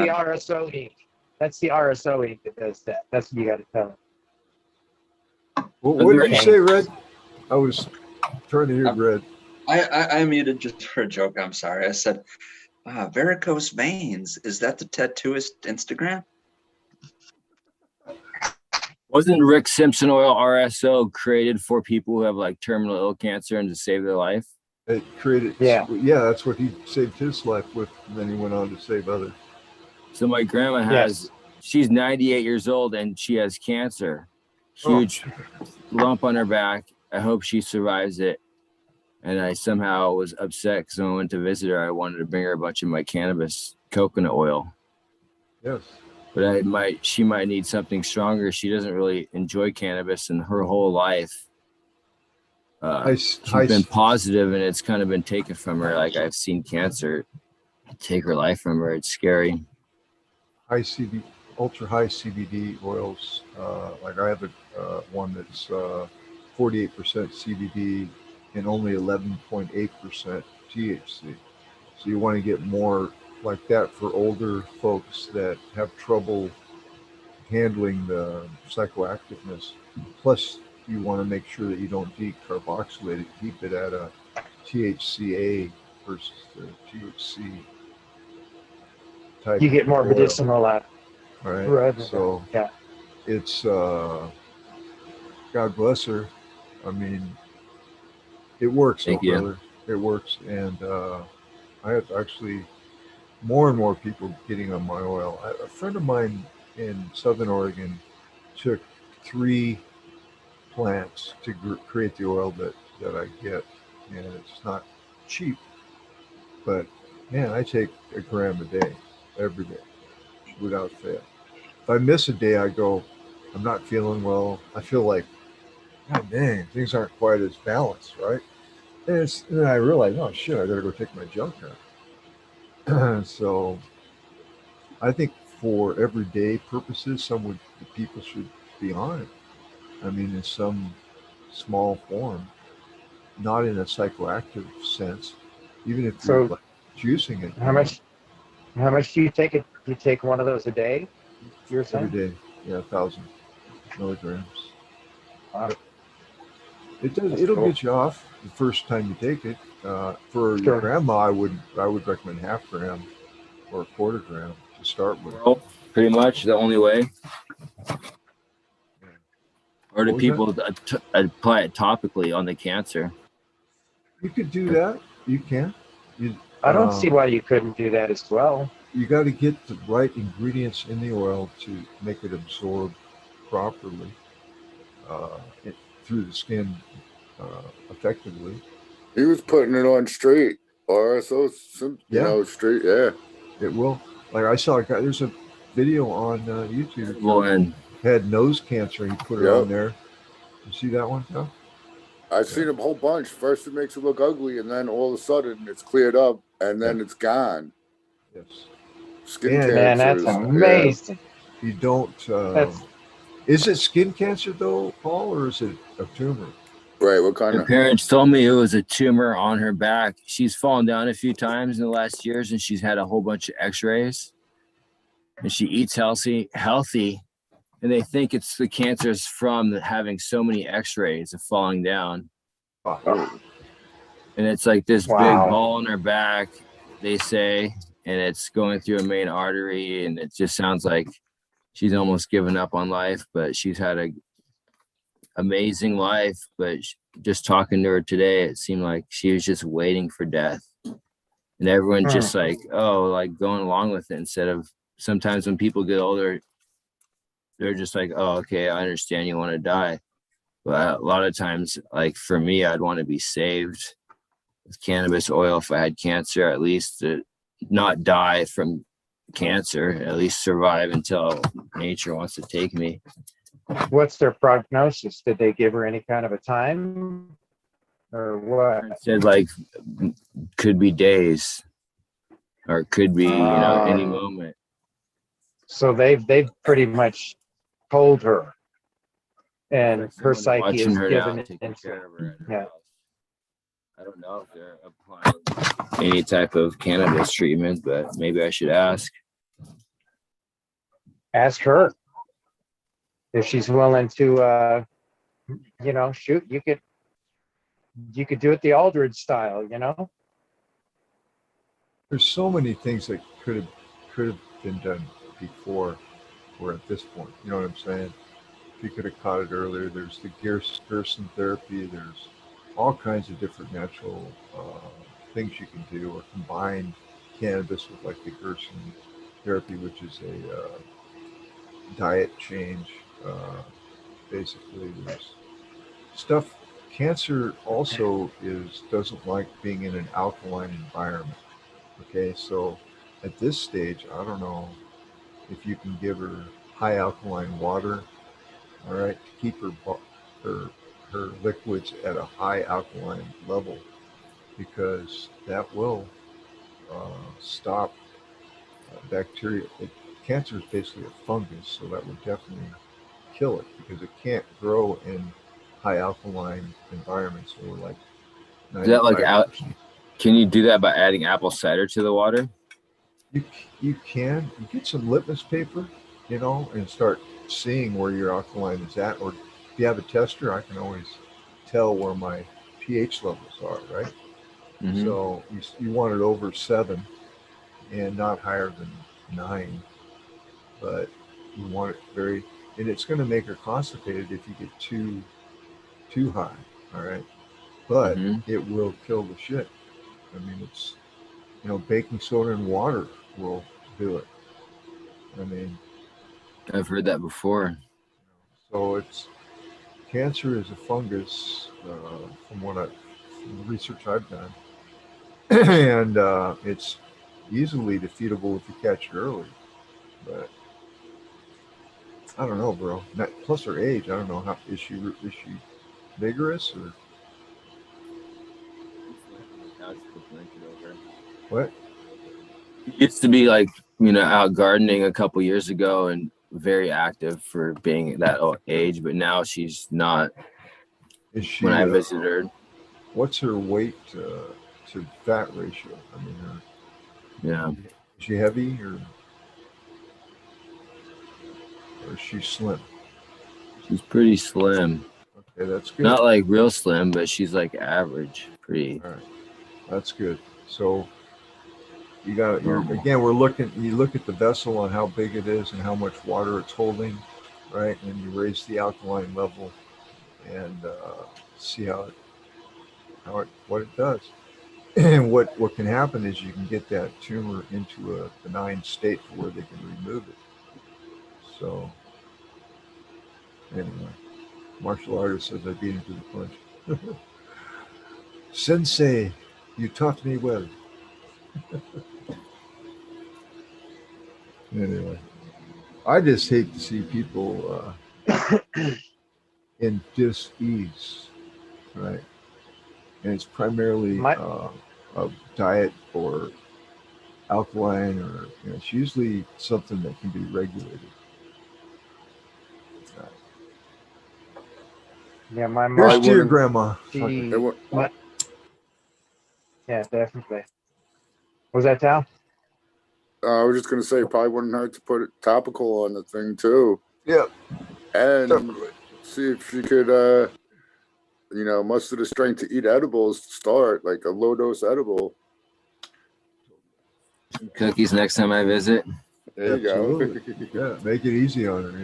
RSO ink. That's the RSO ink that does that. That's what you got to tell him. What did you say, Red? I was trying to hear Red. I muted just for a joke. I'm sorry. I said, varicose veins. Is that the tattooist Instagram? Wasn't Rick Simpson oil RSO created for people who have like terminal ill cancer and to save their life? It created, yeah, that's what he saved his life with. And then he went on to save others. So my grandma has, she's 98 years old and she has cancer, huge lump on her back. I hope she survives it. And I somehow was upset because when I went to visit her, I wanted to bring her a bunch of my cannabis coconut oil. Yes. But she might need something stronger. She doesn't really enjoy cannabis, and her whole life She's been positive, and it's kind of been taken from her. Like I've seen cancer take her life from her. It's scary. High CBD, ultra high CBD oils. Like I have one that's 48% CBD and only 11.8% THC. So you want to get more like that for older folks that have trouble handling the psychoactiveness. Plus, you want to make sure that you don't decarboxylate it. Keep it at a THCA versus the THC type You get more oil. medicinal out Right. rather So than, yeah. it's God bless her. I mean, it works, Thank though, you. brother. It works, and I have actually more and more people getting on my oil. A friend of mine in Southern Oregon took 3 plants to create the oil that I get, and it's not cheap, but man, I take a gram a day, every day, without fail. If I miss a day, I go, I'm not feeling well. I feel like, God dang, things aren't quite as balanced, right? And then I realize, oh shit, I gotta go take my junk out. So I think for everyday purposes, people should be on it. I mean, in some small form, not in a psychoactive sense. Even if you're So like juicing it, how much do you take it? Do you take one of those a day? You're every saying? day, yeah, 1,000 milligrams. Wow, Yep. It does. that's It'll cool. get you off the first time you take it. For your Sure. grandma, I would recommend half gram or a quarter gram to start with. Well, pretty much the only way. Or do What was that? people apply it topically on the cancer? You could do that. You can. You I don't see why you couldn't do that as well. you got to get the right ingredients in the oil to make it absorb properly uh, through the skin effectively. He was putting it on straight, or so straight. Yeah. It will. Like I saw a guy. There's a video on YouTube. Well, and Had nose cancer. And he put it on Yep. there. You see that one? No? I've seen a whole bunch. First, it makes it look ugly, and then all of a sudden, it's cleared up, and then it's gone. Yes. Skin And Man, cancer. that's amazing. You don't. That's Is it skin cancer though, Paul, or is it a tumor? Right. What kind her of? parents told me it was a tumor on her back. She's fallen down a few times in the last years, and she's had a whole bunch of X-rays. And she eats healthy, and they think it's the cancers from having so many X-rays of falling down. Oh. And it's like this Wow. big ball in her back, they say, and it's going through a main artery, and it just sounds like she's almost given up on life, but she's had a amazing life. But just talking to her today, it seemed like she was just waiting for death, and everyone just like going along with it, instead of sometimes when people get older, they're just like, oh, okay, I understand you want to die. But a lot of times, like for me, I'd want to be saved with cannabis oil if I had cancer, at least to not die from cancer, at least survive until nature wants to take me. What's their prognosis? Did they give her any kind of a time or what? It said like could be days, or could be any moment. So they've pretty much told her, and Like her someone psyche is watching her given now, it taking into care of her at her yeah. house. I don't know if they're applying any type of cannabis treatment, but maybe I should ask. Ask her if she's willing to shoot, you could do it the Aldridge style, There's so many things that could have been done before we're at this point. You know what I'm saying? If you could have caught it earlier, there's the Gerson therapy. There's all kinds of different natural things you can do, or combine cannabis with like the Gerson therapy, which is a diet change. Basically, there's stuff. Cancer also doesn't like being in an alkaline environment. Okay, so at this stage, I don't know if you can give her high alkaline water, all right, to keep her her liquids at a high alkaline level, because that will stop bacteria. Cancer is basically a fungus, so that would definitely kill it, because it can't grow in high alkaline environments or like Is that like 95%. Can you do that by adding apple cider to the water? You can get some litmus paper, and start seeing where your alkaline is at. Or if you have a tester, I can always tell where my pH levels are, right? Mm-hmm. So you want it over 7 and not higher than 9, but you want it and it's going to make her constipated if you get too high, all right? But Mm-hmm. it will kill the shit. I mean, it's, baking soda and water will do it. I mean, I've heard that before. so cancer is a fungus, from from the research I've done, and it's easily defeatable if you catch it early. But I don't know, bro. Plus her age, I don't know how is she vigorous or what? Used to be like, out gardening a couple years ago and very active for being that age, but now she's not. Is she? When I visited her, what's her weight to fat ratio? I mean, yeah, is she heavy or is she slim? she's pretty slim. Okay, that's good. Not like real slim, but she's like average, pretty. All right, that's good. So you got normal. again. You look at the vessel and how big it is and how much water it's holding, right? And you raise the alkaline level and see what it does. And what can happen is you can get that tumor into a benign state for where they can remove it. So anyway, martial artist says I beat him to the punch. Sensei, you taught me well. Anyway, I just hate to see people in dis-ease, right? And it's primarily a diet or alkaline, or it's usually something that can be regulated. Yeah, my mom. Here's to your grandma. Yeah, definitely. Was that Tal? I was just gonna say, probably wouldn't hurt to put topical on the thing too. Yeah. And see if she could, muster the strength to eat edibles to start, like a low dose edible. Cookies next time I visit. There you Absolutely. go. Yeah, make it easy on her,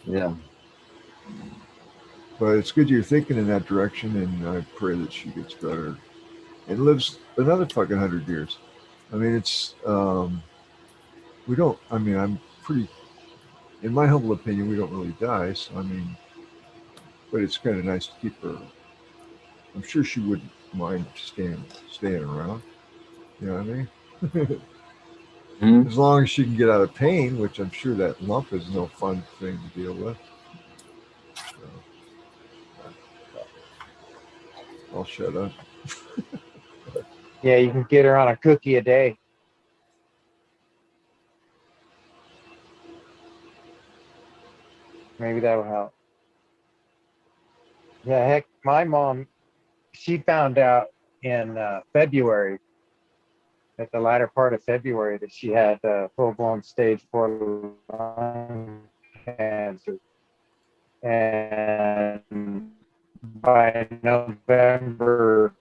Yeah. But it's good you're thinking in that direction, and I pray that she gets better and lives another fucking 100 years. I mean, I'm pretty, in my humble opinion, we don't really die. So, I mean, but it's kind of nice to keep her. I'm sure she wouldn't mind staying around. You know what I mean? Mm-hmm. As long as she can get out of pain, which I'm sure that lump is no fun thing to deal with. So, I'll shut up. Yeah, you can get her on a cookie a day. Maybe that will help. Yeah, heck, my mom, she found out in February, at the latter part of February, that she had full-blown stage 4 lung cancer. And by November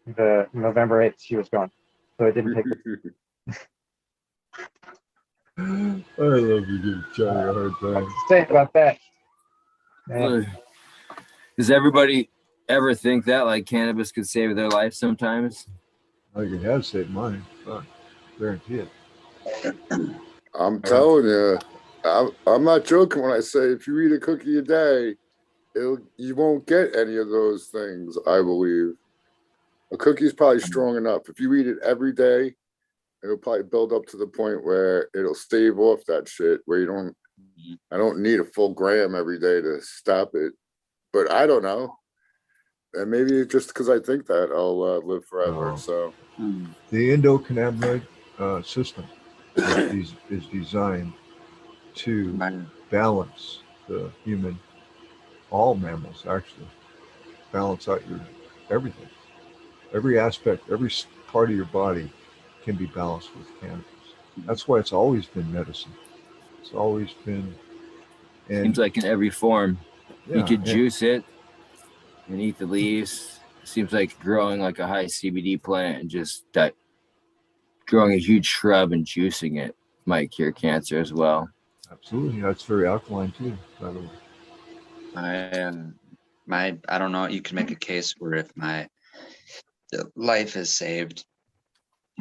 8th, she was gone. So it didn't take I love you giving Johnny a hard time. say about that. Yeah. Does everybody ever think that like cannabis could save their life sometimes? I think it has saved mine. Fuck, guarantee it. I'm telling you, I'm not joking when I say if you eat a cookie a day, you won't get any of those things. I believe a cookie is probably strong enough. If you eat it every day, it'll probably build up to the point where it'll stave off that shit, where you don't I don't need a full gram every day to stop it. But I don't know. And maybe it's just because I think that I'll live forever. Oh. So The endocannabinoid system is designed to Right. balance the human, all mammals actually, balance out your everything. Every aspect, every part of your body can be balanced with cannabis. That's why it's always been medicine. It's always been, and Seems like in every form. yeah, You could and- juice it and eat the leaves. Seems like growing like a high CBD plant and just that growing a huge shrub and juicing it might cure cancer as well. absolutely, that's very alkaline too. By the way, I don't know. You can make a case where if my life is saved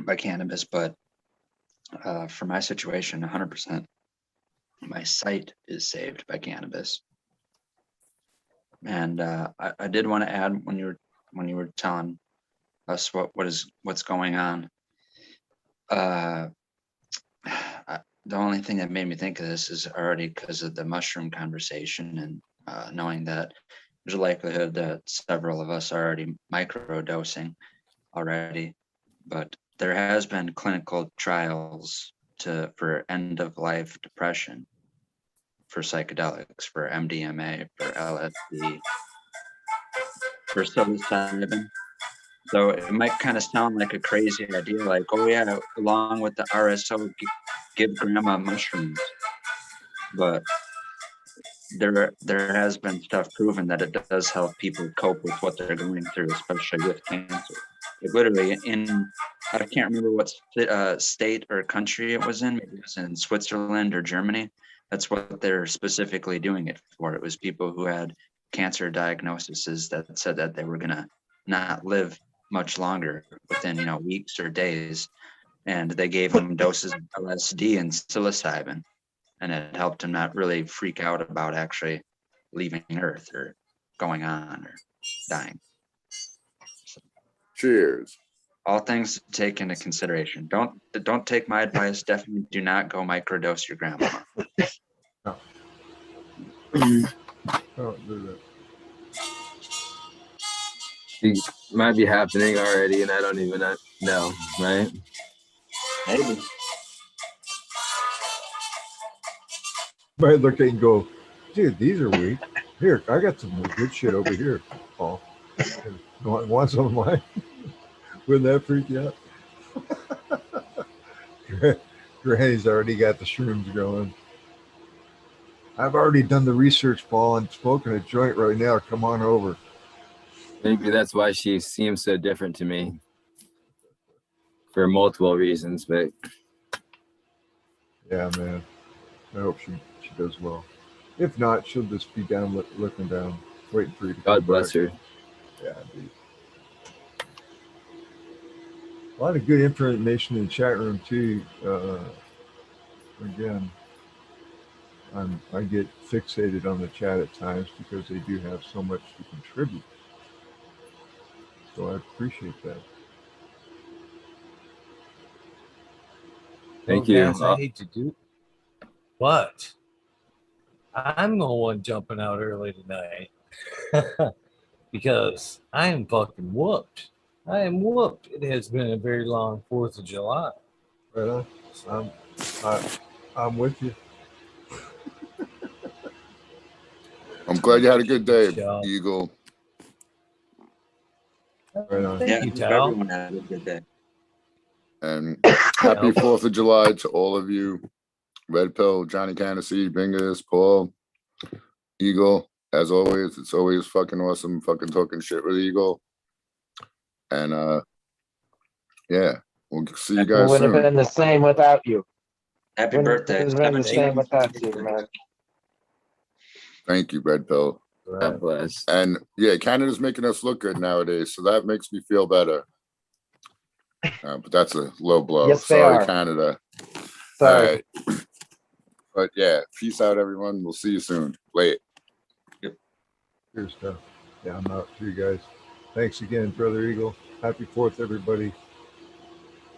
by cannabis, but for my situation, 100%, my sight is saved by cannabis. And I did want to add when you were telling us what's going on. The only thing that made me think of this is already because of the mushroom conversation and knowing that there's a likelihood that several of us are already microdosing already, but there has been clinical trials for end of life depression, for psychedelics, for MDMA, for LSD, for psilocybin. So it might kind of sound like a crazy idea, like, oh yeah, along with the RSO, give grandma mushrooms. But there has been stuff proven that it does help people cope with what they're going through, especially with cancer. Like literally I can't remember what state or country it was in. Maybe it was in Switzerland or Germany. That's what they're specifically doing it for. It was people who had cancer diagnoses that said that they were gonna not live much longer within weeks or days, and they gave them doses of LSD and psilocybin, and it helped them not really freak out about actually leaving Earth or going on or dying. So, cheers. all things to take into consideration. Don't take my advice. Definitely do not go microdose your grandma. don't do that. It might be happening already and I don't even know, right? Maybe. Might look at it and go, dude, these are weak. Here, I got some good shit over here, Paul. Want some of mine? Wouldn't that freak you out? Granny's already got the shrooms going. I've already done the research, Paul, and smoking a joint right now. Come on over. Maybe that's why she seems so different to me for multiple reasons, but Yeah, man. I hope she does well. If not, she'll just be down looking down, waiting for you to come God bless back. her. Yeah, dude. A lot of good information in the chat room too. Again, I get fixated on the chat at times because they do have so much to contribute. So I appreciate that. Thank Well, you. guys, I hate to do but I'm the one jumping out early tonight because I am fucking whooped. I am whooped. It has been a very long 4th of July. Right on. I'm with you. I'm glad you had a good day, Yeah. Eagle. Right on. Thank Yeah, you, I hope Tal. everyone had a good day. And happy 4th of July to all of you. Red Pill, Johnny Candace, Bingus, Paul, Eagle. As always, it's always fucking awesome fucking talking shit with Eagle. And yeah, we'll see you It guys wouldn't have soon. been the same without you. Happy Wouldn't birthday. have been the 17. same without you, man. Thank you, Red Pill. God bless. And yeah, Canada's making us look good nowadays, so that makes me feel better. But that's a low blow. Yes, they Sorry, are. Canada. Sorry. All right. But yeah, peace out, everyone. We'll see you soon. Late. Here's stuff. Yeah, I'm out to you guys. Thanks again, Brother Eagle. Happy 4th, everybody.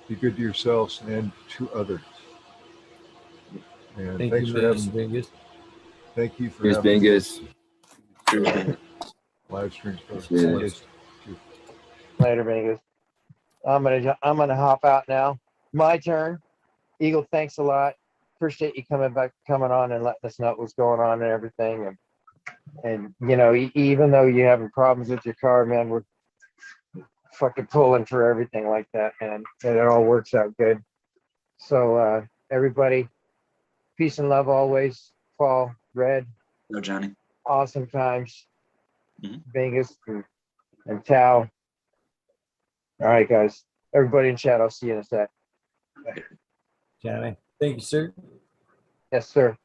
Be good to yourselves and to others. And Thank thanks you, for Mr. having. Bingus. Thank you for Here's having Bingus. live streams. Appreciate it. Yes. Later, Vegas. I'm gonna hop out now. My turn. Eagle, thanks a lot. Appreciate you coming on and letting us know what's going on and everything. And you know, even though you're having problems with your car, man, we're fucking pulling for everything like that, man. And it all works out good. So everybody, peace and love always. Paul, Red, No, Johnny. awesome times. Mhm. Vegas and Tao. All right, guys. Everybody in chat, I'll see you in a sec. Johnny. Thank you, sir. Yes, sir.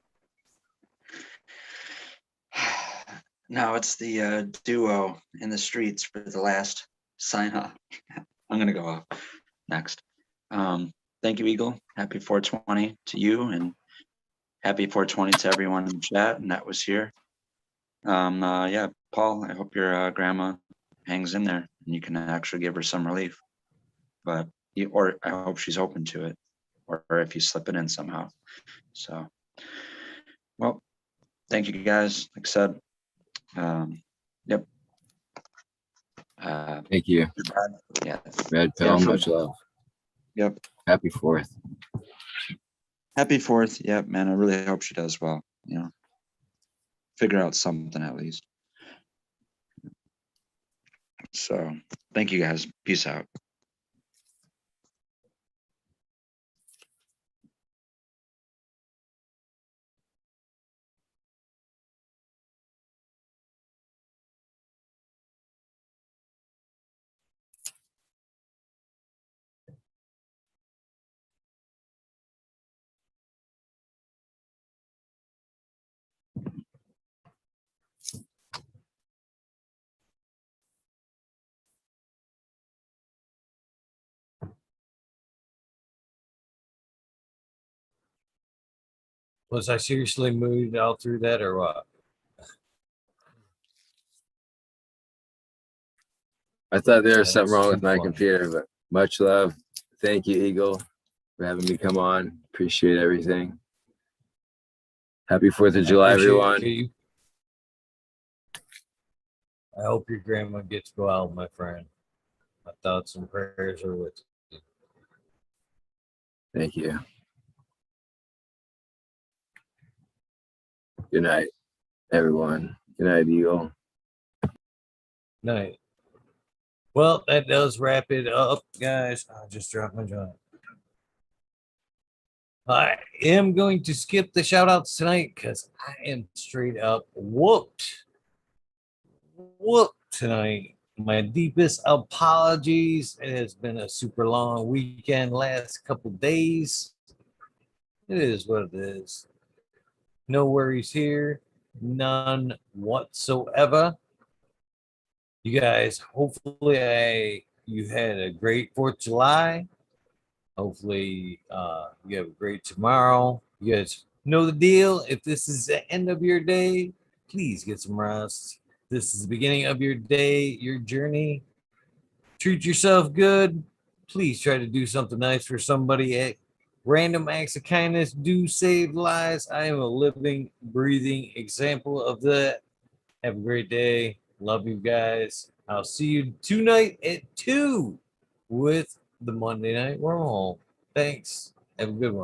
Now it's the duo in the streets for the last sign off. I'm gonna go off next. Thank you, Eagle. Happy 420 to you, and happy 420 to everyone in chat and that was here. Yeah, Paul, I hope your grandma hangs in there and you can actually give her some relief. But or I hope she's open to it, or if you slip it in somehow. So, well, thank you guys. Like I said, yep. Thank you. Yeah. Red Pill, much love. Yep. Happy 4th. Happy 4th. Yep, man. I really hope she does well. You know, figure out something at least. So, thank you guys. Peace out. Was I seriously moved out through that or what? I thought there was something That's wrong too with my funny. computer, but much love. Thank you, Eagle, for having me come on. Appreciate everything. Happy 4th of July, Appreciate everyone. you. I hope your grandma gets well, my friend. My thoughts and prayers are with you. Thank you. Good night, everyone. Good night, Eagle. Night. Well, that does wrap it up, guys. I just dropped my joint. I am going to skip the shout outs tonight because I am straight up whooped. Whooped tonight. My deepest apologies. It has been a super long weekend, last couple days. It is what it is. No worries here. None whatsoever. You guys, hopefully you had a great 4th of July. Hopefully you have a great tomorrow. You guys know the deal. If this is the end of your day, please get some rest. This is the beginning of your day, your journey. Treat yourself good. Please try to do something nice for somebody. Random acts of kindness do save lives. I am a living, breathing example of that. Have a great day. Love you guys. I'll see you tonight at 2 with the Monday Night Roll. Thanks. Have a good one.